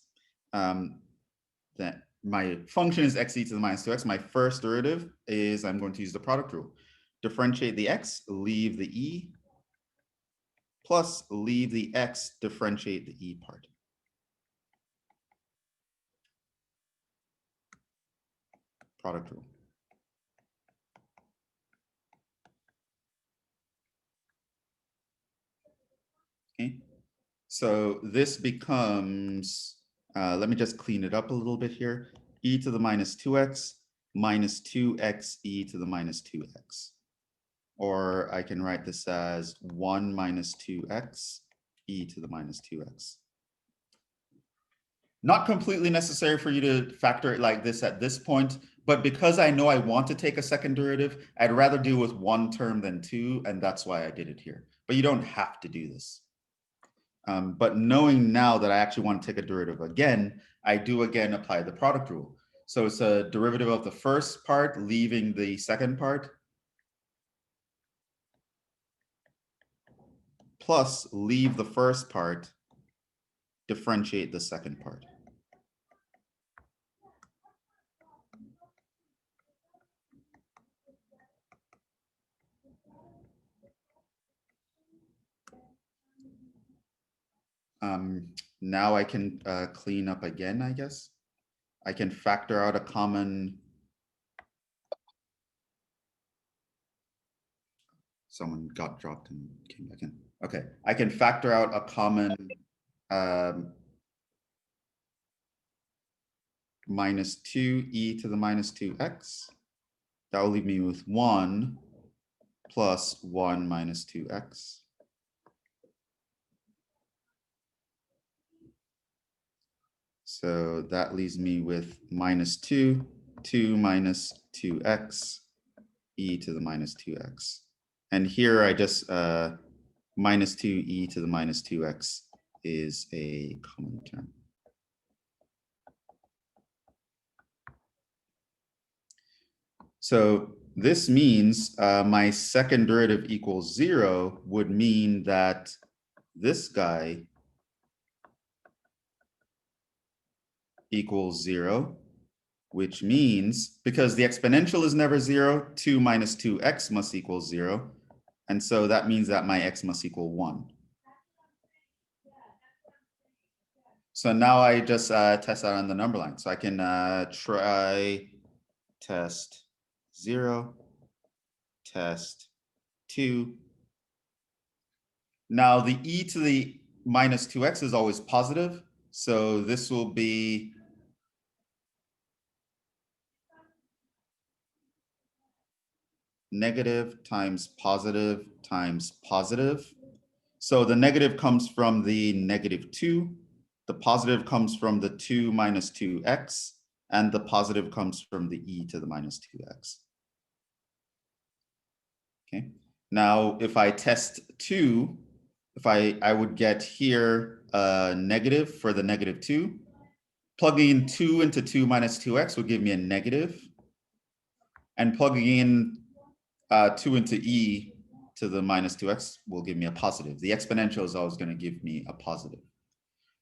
Speaker 1: then my function is xe to the minus 2x. My first derivative is, I'm going to use the product rule. Differentiate the x, leave the e, plus leave the x, differentiate the e part. Product rule. Okay, so this becomes, let me just clean it up a little bit here. E to the minus 2x minus 2x e to the minus 2x. Or I can write this as 1 minus 2x e to the minus 2x. Not completely necessary for you to factor it like this at this point, but because I know I want to take a second derivative, I'd rather do with one term than two, and that's why I did it here. But you don't have to do this. But knowing now that I actually want to take a derivative again, I do again apply the product rule. So it's a derivative of the first part, leaving the second part, plus leave the first part, differentiate the second part. Now I can clean up again, I guess. I can factor out a common. Someone got dropped and came back in. Okay, I can factor out a common minus 2e to the minus 2x. That will leave me with 1 plus 1 minus 2x. So that leaves me with -2, 2 minus 2x, e to the minus 2x. And here I just, minus 2 e to the minus 2x is a common term. So this means my second derivative equals 0 would mean that this guy equals 0, which means because the exponential is never 0, 2 minus 2x must equal 0. And so that means that my x must equal 1. So now I just test out on the number line. So I can try test 0, test 2. Now the e to the minus 2x is always positive. So this will be negative times positive times positive. So the negative comes from the -2. The positive comes from the 2 minus 2x. And the positive comes from the e to the minus 2x. Okay. Now, if I test 2, if I would get here a negative for the -2. Plugging in 2 into 2 minus 2x would give me a negative. And plugging in 2 into e to the minus 2x will give me a positive. The exponential is always going to give me a positive.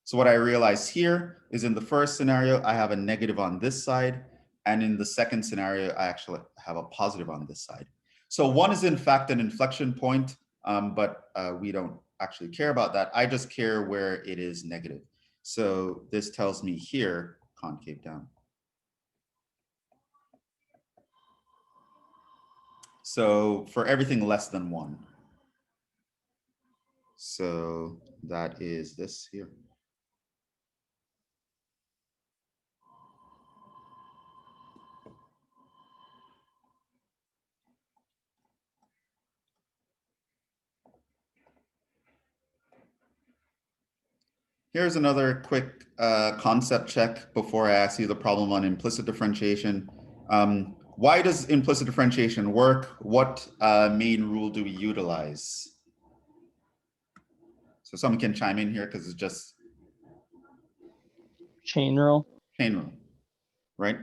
Speaker 1: So what I realize here is in the first scenario, I have a negative on this side. And in the second scenario, I actually have a positive on this side. So 1 is in fact an inflection point, but we don't actually care about that. I just care where it is negative. So this tells me here, concave down. So for everything less than 1. So that is this here. Here's another quick concept check before I ask you the problem on implicit differentiation. Why does implicit differentiation work? What main rule do we utilize? So someone can chime in here because it's just
Speaker 3: Chain rule.
Speaker 1: chain rule, right?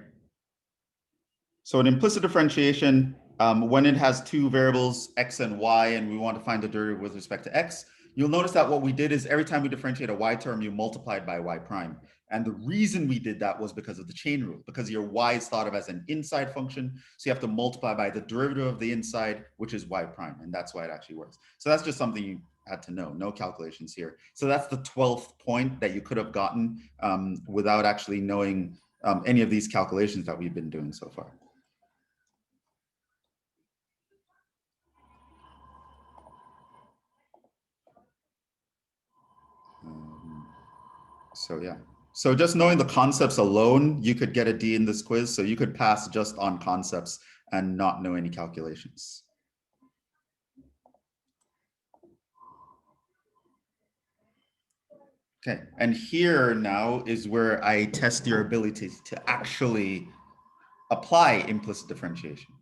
Speaker 1: So in implicit differentiation, when it has two variables, x and y, and we want to find the derivative with respect to x, you'll notice that what we did is every time we differentiate a y term, you multiply it by y prime. And the reason we did that was because of the chain rule, because your y is thought of as an inside function. So you have to multiply by the derivative of the inside, which is y prime. And that's why it actually works. So that's just something you had to know, no calculations here. So that's the 12th point that you could have gotten without actually knowing any of these calculations that we've been doing so far. So yeah, so just knowing the concepts alone, you could get a D in this quiz. So you could pass just on concepts and not know any calculations. Okay, and here now is where I test your ability to actually apply implicit differentiation.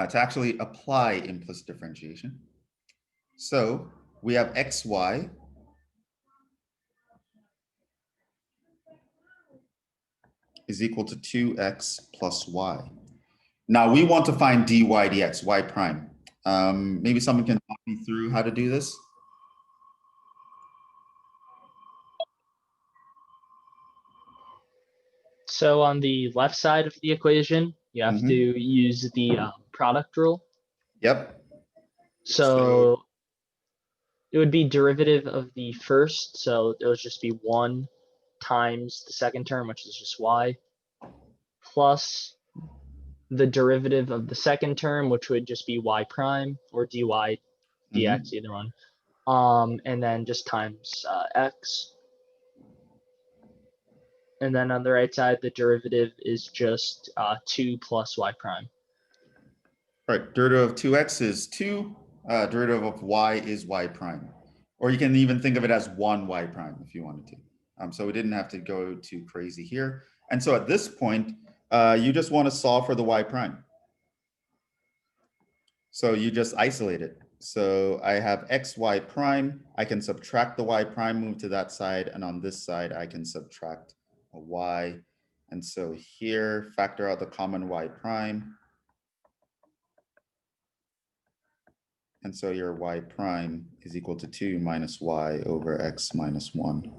Speaker 1: To actually apply implicit differentiation. So we have xy is equal to 2x plus y. Now we want to find dy dx, y prime. Maybe someone can talk me through how to do this.
Speaker 3: So on the left side of the equation, you have to use the product rule.
Speaker 1: Yep.
Speaker 3: So it would be derivative of the first. So it would just be 1 times the second term, which is just y, plus the derivative of the second term, which would just be y prime or dy dx, either one. And then just times x. And then on the right side, the derivative is just 2 plus y prime.
Speaker 1: Right, derivative of 2x is 2 Derivative of y is y prime. Or you can even think of it as 1 y prime if you wanted to. So we didn't have to go too crazy here. And so at this point, you just want to solve for the y prime. So you just isolate it. So I have xy prime. I can subtract the y prime, move to that side. And on this side, I can subtract a y. And so here, factor out the common y prime. And so your y prime is equal to 2 minus y over x minus 1.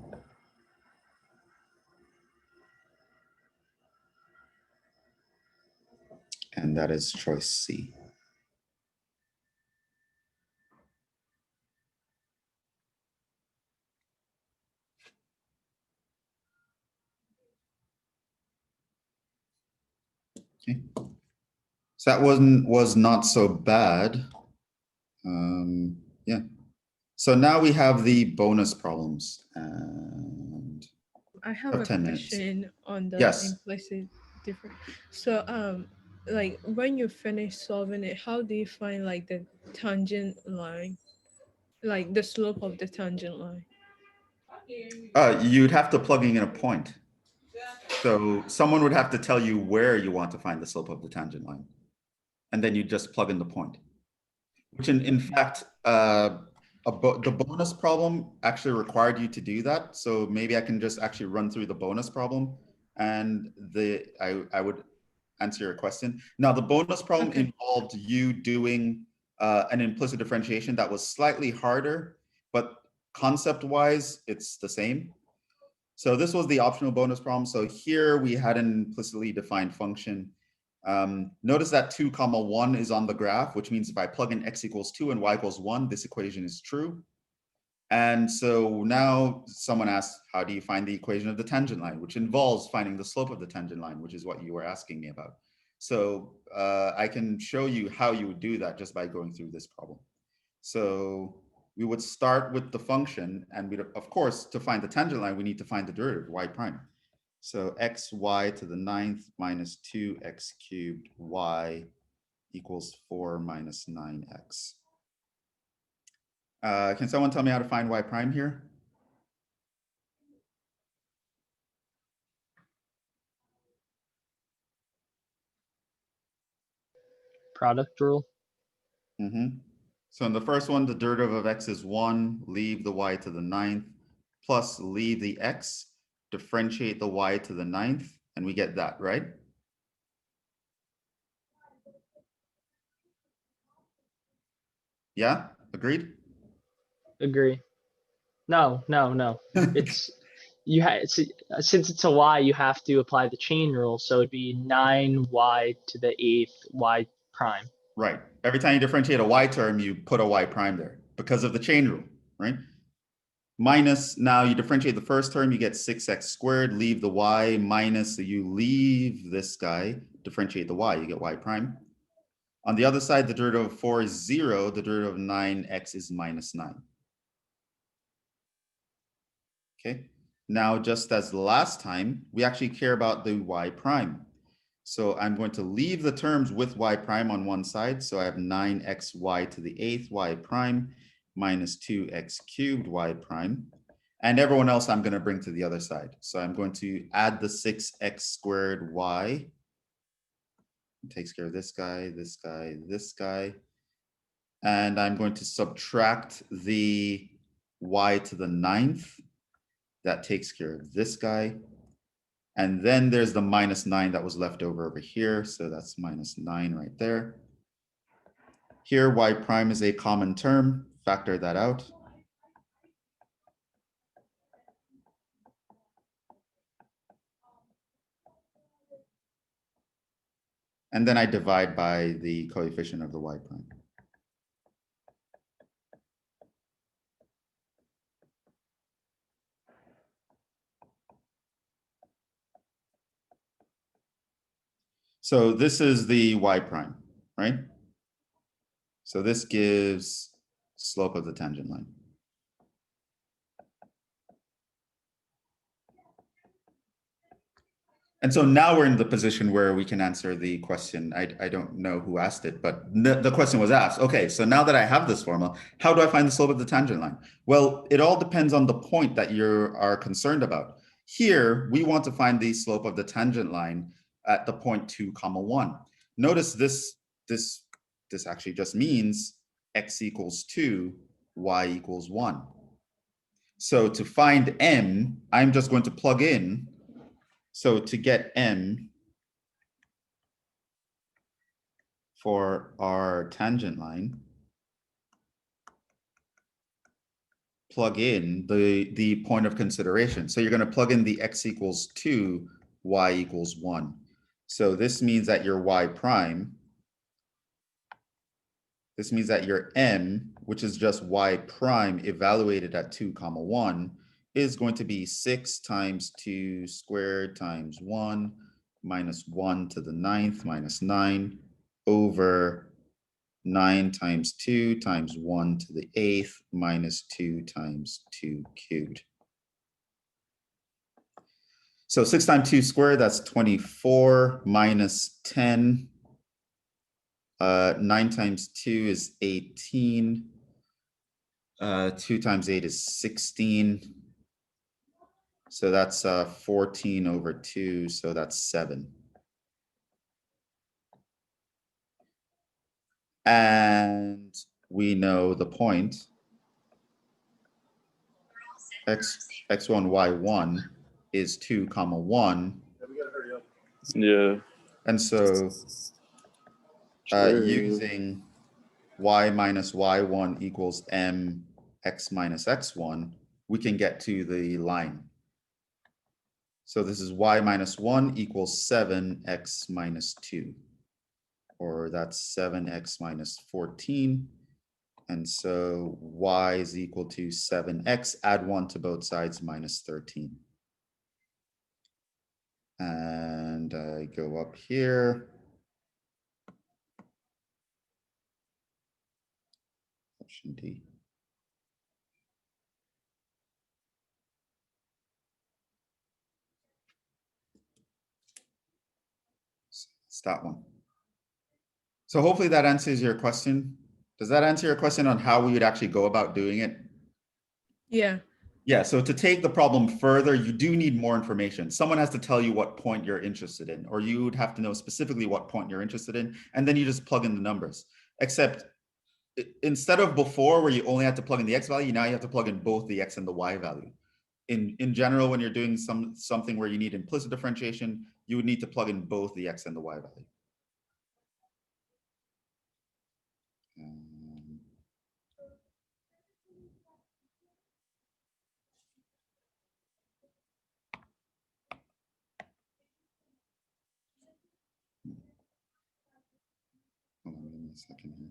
Speaker 1: And that is choice C. Okay. So that was not so bad. Yeah. So now we have the bonus problems. And
Speaker 5: I have
Speaker 1: of
Speaker 5: a
Speaker 1: 10 minutes.
Speaker 5: question on the
Speaker 1: Yes.
Speaker 5: implicit difference. So like when you finish solving it, how do you find like the tangent line? Like the slope of the tangent line?
Speaker 1: You'd have to plug in a point. So someone would have to tell you where you want to find the slope of the tangent line. And then you just plug in the point. Which in fact, the bonus problem actually required you to do that. So maybe I can just actually run through the bonus problem and I would answer your question. Now the bonus problem involved you doing an implicit differentiation that was slightly harder, but concept-wise, it's the same. So this was the optional bonus problem. So here we had an implicitly defined function. Notice that 2, 1 is on the graph, which means if I plug in x equals 2 and y equals 1, this equation is true. And so now someone asks, how do you find the equation of the tangent line, which involves finding the slope of the tangent line, which is what you were asking me about. So I can show you how you would do that just by going through this problem. So we would start with the function, and we'd, of course, to find the tangent line, we need to find the derivative, y prime. So xy to the 9th minus 2x cubed y equals 4 minus 9x. Can someone tell me how to find y prime here?
Speaker 3: Product rule.
Speaker 1: So in the first one, the derivative of x is 1, leave the y to the 9th, plus leave the x, differentiate the y to the 9th, and we get that, right? Yeah, agreed?
Speaker 3: Agree. No. It's you since it's a y, you have to apply the chain rule. So it'd be 9y to the 8th y prime.
Speaker 1: Right. Every time you differentiate a y term, you put a y prime there because of the chain rule, right? Minus, now you differentiate the first term, you get 6x squared, leave the y, minus, so you leave this guy, differentiate the y, you get y prime. On the other side, the derivative of 4 is 0, the derivative of 9x is minus 9. Okay, now just as last time, we actually care about the y prime. So I'm going to leave the terms with y prime on one side. So I have 9xy to the 8th y prime minus 2x cubed y prime. And everyone else I'm going to bring to the other side. So I'm going to add the 6x squared y. It takes care of this guy, this guy, this guy. And I'm going to subtract the y to the 9th. That takes care of this guy. And then there's the minus 9 that was left over here. So that's minus 9 right there. Here, y prime is a common term. Factor that out. And then I divide by the coefficient of the y prime. So this is the y prime, right? So this gives slope of the tangent line. And so now we're in the position where we can answer the question. I don't know who asked it, but the question was asked. Okay, so now that I have this formula, how do I find the slope of the tangent line? Well, it all depends on the point that you are concerned about. Here, we want to find the slope of the tangent line at the point 2, 1. Notice this actually just means x equals 2, y equals 1. So to find m, I'm just going to plug in. So to get m for our tangent line, plug in the point of consideration. So you're going to plug in the x equals 2, y equals 1. So this means that your y prime, this means that your m, which is just y prime evaluated at 2, 1, is going to be 6 times 2 squared times 1 minus 1 to the 9th minus 9 over 9 times 2 times 1 to the 8th minus 2 times 2 cubed. So 6 times 2 squared, that's 24 minus 10. 9 times 2 is 18. 2 times 8 is 16. So that's 14 over 2, so that's 7. And we know the point x1, y1 is 2, 1.
Speaker 6: Yeah.
Speaker 1: And so
Speaker 6: Sure.
Speaker 1: using y minus y1 equals m x minus x1, we can get to the line. So this is y minus 1 equals 7x minus 2, or that's 7x minus 14. And so y is equal to 7x, add 1 to both sides, minus 13. And I go up here. Option D. It's that one. So hopefully that answers your question. Does that answer your question on how we would actually go about doing it?
Speaker 5: Yeah.
Speaker 1: Yeah, so to take the problem further, you do need more information. Someone has to tell you what point you're interested in, or you would have to know specifically what point you're interested in, and then you just plug in the numbers. Except instead of before where you only had to plug in the x value, now you have to plug in both the x and the y value. In general, when you're doing something where you need implicit differentiation, you would need to plug in both the x and the y value. Hold on, give me a second here.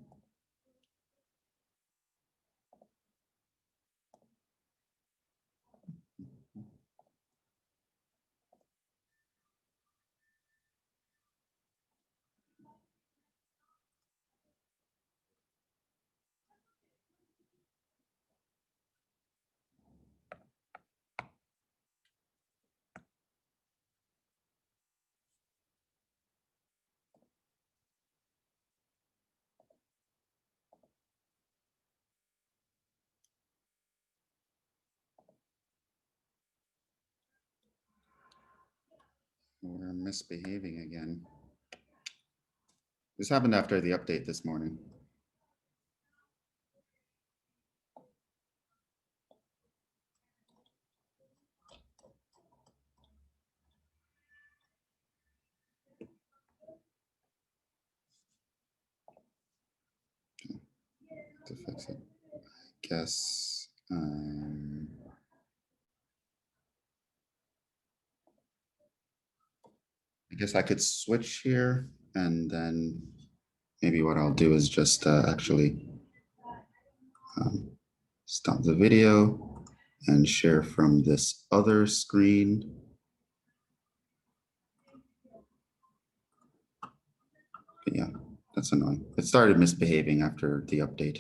Speaker 1: We're misbehaving again. This happened after the update this morning. To fix it, I guess. I guess I could switch here, and then maybe what I'll do is just actually stop the video and share from this other screen. But yeah, that's annoying. It started misbehaving after the update.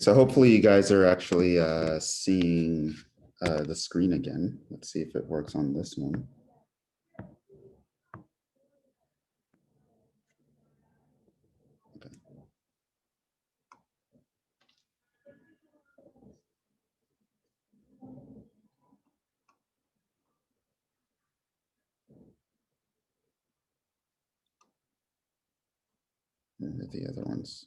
Speaker 1: So hopefully you guys are actually seeing the screen again. Let's see if it works on this one. Okay. And the other ones.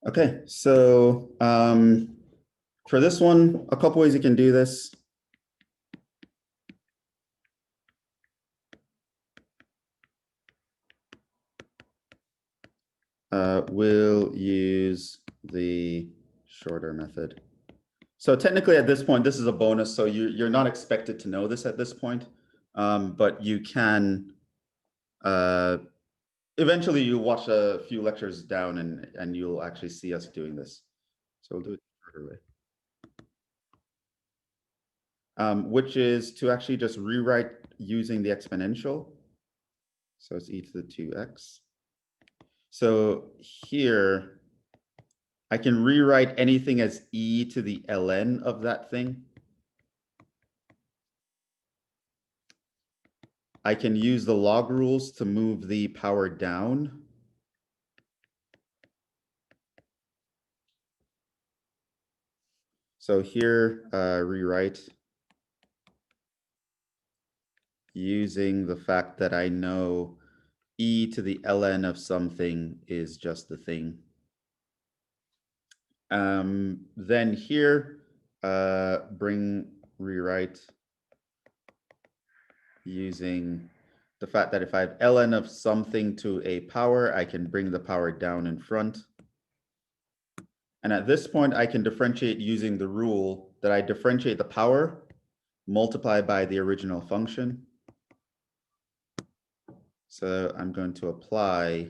Speaker 1: Okay, so for this one, a couple ways you can do this. We'll use the shorter method. So technically at this point, this is a bonus, so you're not expected to know this at this point, but you can, eventually you watch a few lectures down and you'll actually see us doing this. So we'll do it the shorter way. Which is to actually just rewrite using the exponential. So it's e to the 2x. So here, I can rewrite anything as e to the ln of that thing. I can use the log rules to move the power down. So here, rewrite using the fact that I know e to the ln of something is just the thing. Then here, rewrite using the fact that if I have ln of something to a power, I can bring the power down in front. And at this point, I can differentiate using the rule that I differentiate the power, multiply by the original function. So I'm going to apply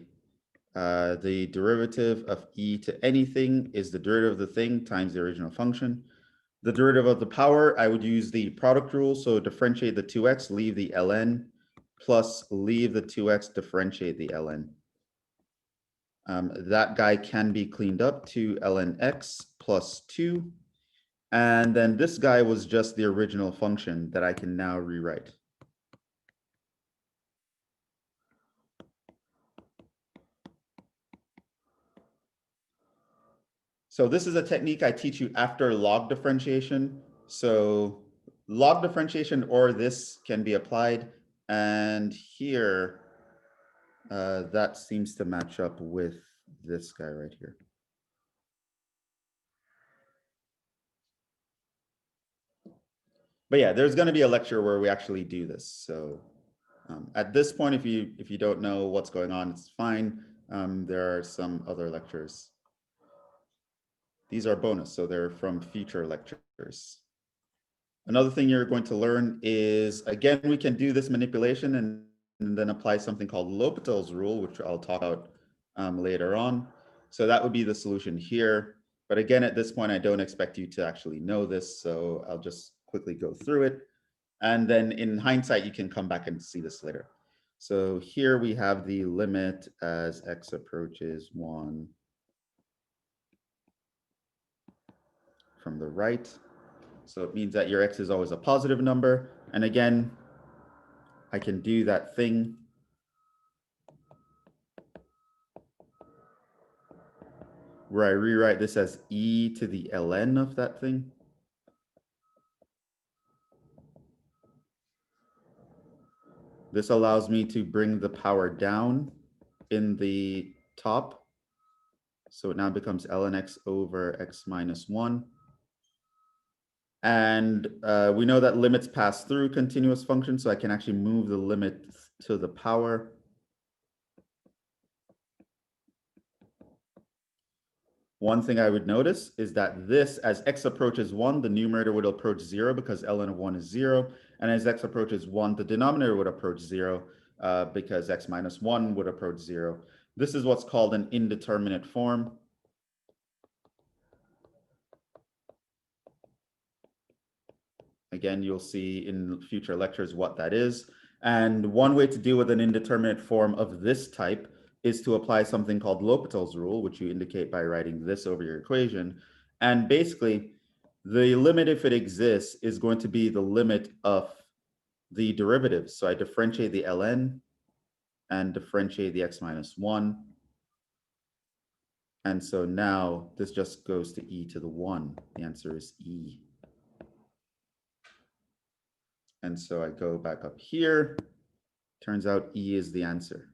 Speaker 1: the derivative of e to anything is the derivative of the thing times the original function. The derivative of the power, I would use the product rule. So differentiate the 2x, leave the ln, plus leave the 2x, differentiate the ln. That guy can be cleaned up to ln x plus 2. And then this guy was just the original function that I can now rewrite. So this is a technique I teach you after log differentiation. So log differentiation or this can be applied. And here, that seems to match up with this guy right here. But yeah, there's going to be a lecture where we actually do this. So at this point, if you don't know what's going on, it's fine. There are some other lectures. These are bonus, so they're from future lectures. Another thing you're going to learn is, again, we can do this manipulation and then apply something called L'Hopital's rule, which I'll talk about later on. So that would be the solution here. But again, at this point, I don't expect you to actually know this, so I'll just quickly go through it. And then in hindsight, you can come back and see this later. So here we have the limit as x approaches 1 from the right. So it means that your x is always a positive number. And again, I can do that thing where I rewrite this as e to the ln of that thing. This allows me to bring the power down in the top. So it now becomes ln x over x minus 1. And we know that limits pass through continuous functions, so I can actually move the limit to the power. One thing I would notice is that this, as x approaches 1, the numerator would approach 0 because ln of 1 is 0. And as x approaches 1, the denominator would approach 0 because x minus 1 would approach 0. This is what's called an indeterminate form. Again, you'll see in future lectures what that is. And one way to deal with an indeterminate form of this type is to apply something called L'Hopital's rule, which you indicate by writing this over your equation. And basically, the limit, if it exists, is going to be the limit of the derivatives. So I differentiate the ln and differentiate the x minus 1. And so now this just goes to e to the 1. The answer is e. And so I go back up here. Turns out E is the answer.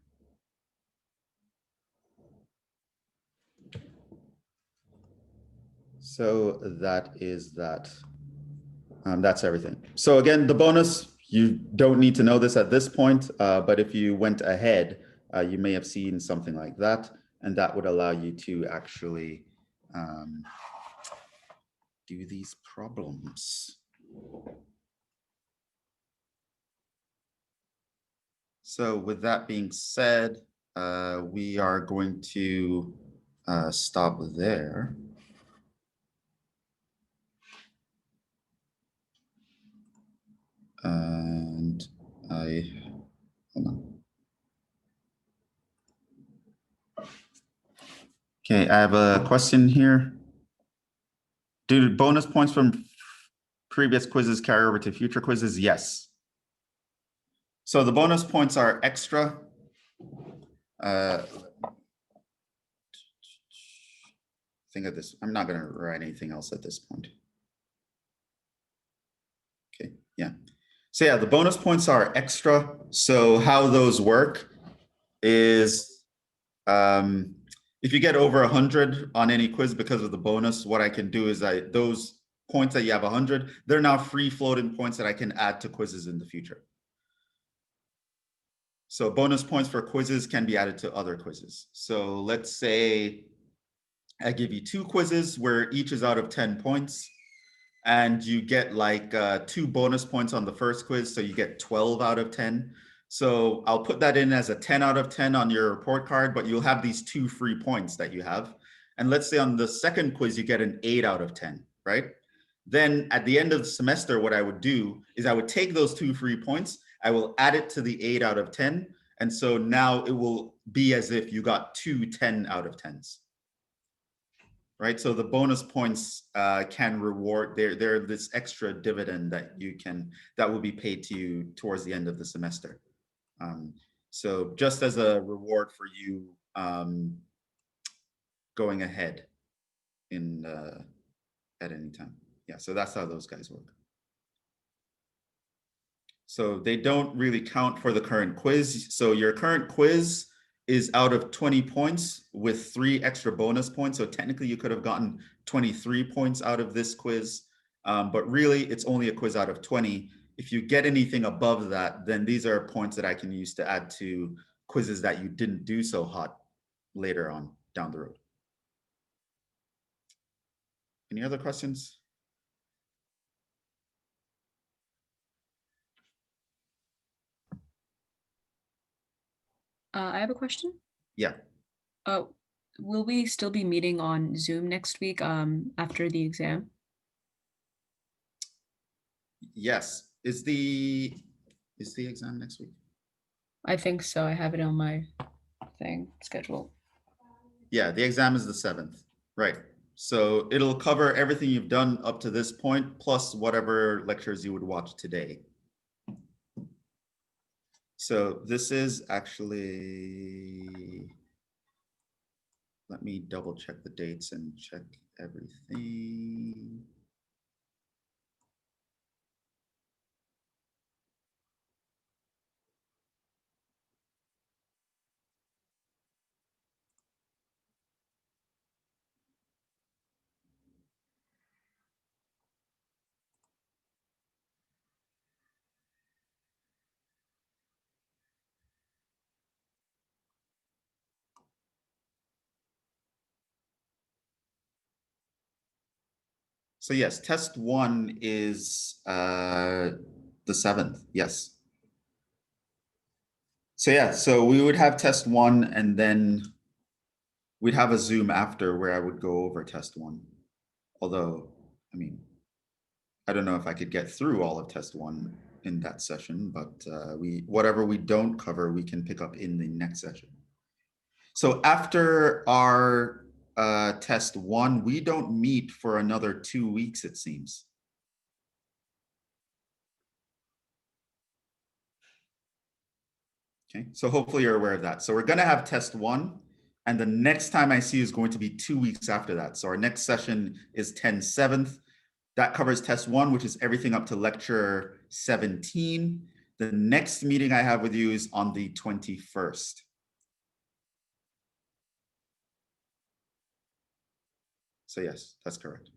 Speaker 1: So that is that. That's everything. So again, the bonus, you don't need to know this at this point, but if you went ahead, you may have seen something like that, and that would allow you to actually do these problems. So with that being said, we are going to stop there. And hold on. Okay, I have a question here. Do bonus points from previous quizzes carry over to future quizzes? Yes. So the bonus points are extra. Think of this. I'm not going to write anything else at this point. Okay, yeah. So yeah, the bonus points are extra. So how those work is if you get over 100 on any quiz because of the bonus, what I can do is those points that you have 100, they're now free floating points that I can add to quizzes in the future. So bonus points for quizzes can be added to other quizzes. So let's say I give you 2 quizzes where each is out of 10 points. And you get like 2 bonus points on the first quiz, so you get 12 out of 10. So I'll put that in as a 10 out of 10 on your report card, but you'll have these 2 free points that you have. And let's say on the second quiz, you get an 8 out of 10, right? Then at the end of the semester, what I would do is I would take those 2 free points, I will add it to the 8 out of 10. And so now it will be as if you got 2 10 out of 10s. Right, so the bonus points can reward. They're this extra dividend that will be paid to you towards the end of the semester. So just as a reward for you going ahead in at any time. Yeah, so that's how those guys work. So they don't really count for the current quiz. So your current quiz is out of 20 points with 3 extra bonus points. So technically you could have gotten 23 points out of this quiz, but really it's only a quiz out of 20. If you get anything above that, then these are points that I can use to add to quizzes that you didn't do so hot later on down the road. Any other questions?
Speaker 2: I have a question.
Speaker 1: Yeah.
Speaker 2: Will we still be meeting on Zoom next week after the exam?
Speaker 1: Yes. Is the exam next week?
Speaker 2: I think so. I have it on my thing schedule.
Speaker 1: Yeah, the exam is the 7th. Right. So it'll cover everything you've done up to this point, plus whatever lectures you would watch today. So this is actually, let me double check the dates and check everything. So yes, test 1 is the 7th, yes. So yeah, so we would have test 1 and then we'd have a Zoom after where I would go over test 1. Although, I mean, I don't know if I could get through all of test 1 in that session, but whatever we don't cover, we can pick up in the next session. So after our test 1, we don't meet for another 2 weeks, it seems. Okay, so hopefully you're aware of that. So we're going to have test 1, and the next time I see you is going to be 2 weeks after that. So our next session is 10/7. That covers test 1, which is everything up to lecture 17. The next meeting I have with you is on the 21st. So yes, that's correct.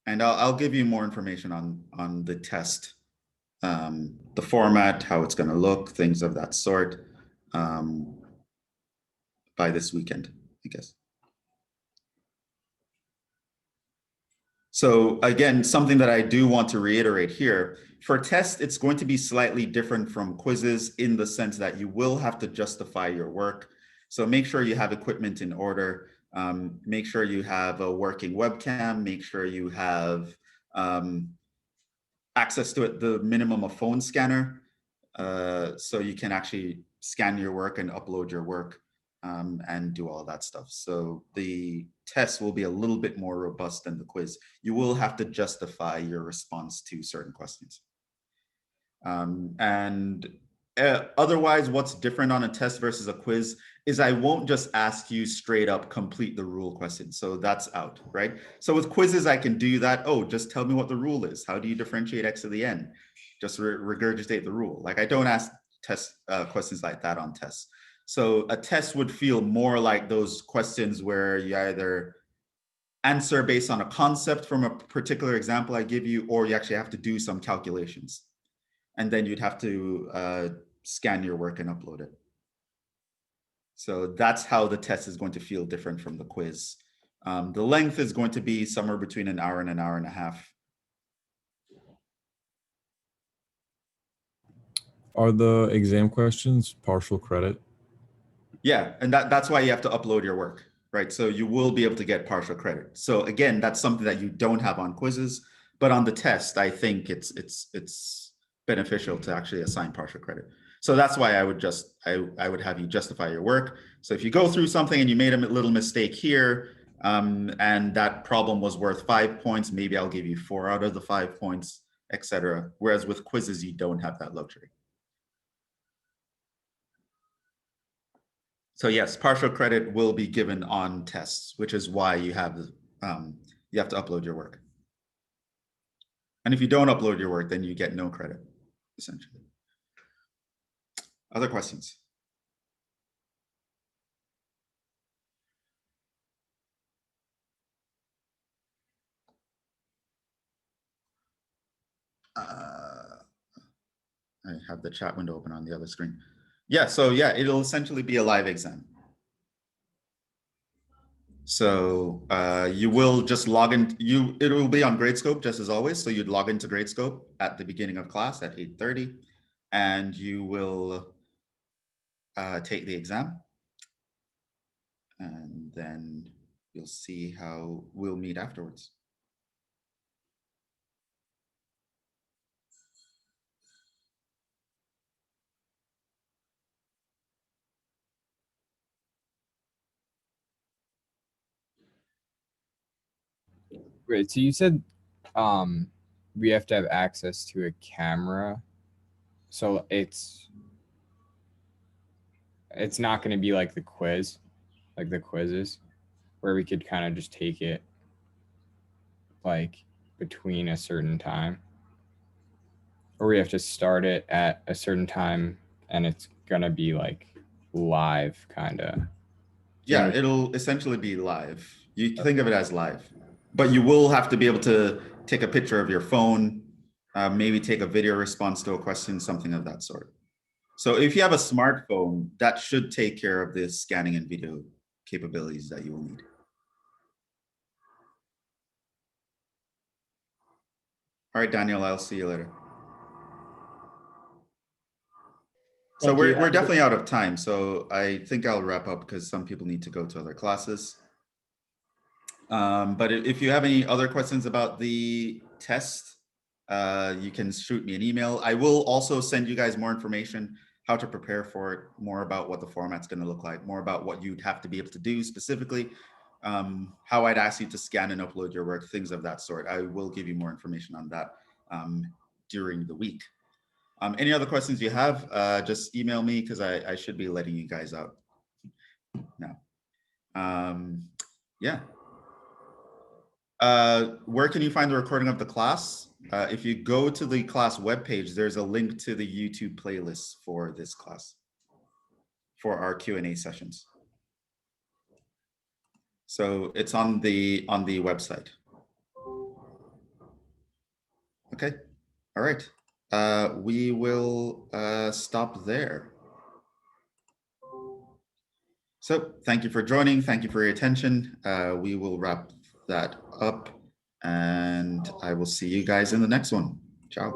Speaker 1: And I'll give you more information on the test, the format, how it's going to look, things of that sort, by this weekend, I guess. So again, something that I do want to reiterate here, for tests, it's going to be slightly different from quizzes in the sense that you will have to justify your work. So make sure you have equipment in order. Make sure you have a working webcam. Make sure you have access to the minimum of phone scanner, so you can actually scan your work and upload your work and do all that stuff. So the test will be a little bit more robust than the quiz. You will have to justify your response to certain questions. Otherwise, what's different on a test versus a quiz is I won't just ask you straight up complete the rule question. So that's out, right? So with quizzes, I can do that. Oh, just tell me what the rule is. How do you differentiate x to the n? Just regurgitate the rule. Like I don't ask test questions like that on tests. So a test would feel more like those questions where you either answer based on a concept from a particular example I give you, or you actually have to do some calculations. And then you'd have to scan your work and upload it. So that's how the test is going to feel different from the quiz. The length is going to be somewhere between an hour and a half.
Speaker 4: Are the exam questions partial credit?
Speaker 1: Yeah, and that's why you have to upload your work, right? So you will be able to get partial credit. So again, that's something that you don't have on quizzes, but on the test, I think it's beneficial to actually assign partial credit. So that's why I would I would have you justify your work. So if you go through something and you made a little mistake here, and that problem was worth 5 points, maybe I'll give you 4 out of the 5 points, etc. Whereas with quizzes, you don't have that luxury. So yes, partial credit will be given on tests, which is why you have to upload your work. And if you don't upload your work, then you get no credit, essentially. Other questions? I have the chat window open on the other screen. Yeah, so yeah, it'll essentially be a live exam. So you will just log in, it will be on Gradescope just as always. So you'd log into Gradescope at the beginning of class at 8:30, and you will take the exam. And then you'll see how we'll meet afterwards.
Speaker 7: Wait, so you said we have to have access to a camera, so it's not going to be like the quizzes, where we could kind of just take it like between a certain time, or we have to start it at a certain time and it's gonna be like live kind of.
Speaker 1: Yeah, it'll essentially be live. You think of it as live, but you will have to be able to take a picture of your phone, maybe take a video response to a question, something of that sort. So if you have a smartphone, that should take care of the scanning and video capabilities that you will need. All right, Daniel, I'll see you later. So
Speaker 3: Thank you.
Speaker 1: we're
Speaker 3: Have a good-
Speaker 1: definitely out of time. So I think I'll wrap up because some people need to go to other classes. But if you have any other questions about the test, you can shoot me an email. I will also send you guys more information, how to prepare for it, more about what the format's going to look like, more about what you'd have to be able to do specifically, how I'd ask you to scan and upload your work, things of that sort. I will give you more information on that during the week. Any other questions you have, just email me because I should be letting you guys out now. Yeah. Where can you find the recording of the class? If you go to the class webpage, there's a link to the YouTube playlist for this class, for our Q&A sessions. So it's on the website. Okay, all right. We will stop there. So thank you for joining. Thank you for your attention. We will wrap that up and I will see you guys in the next one. Ciao.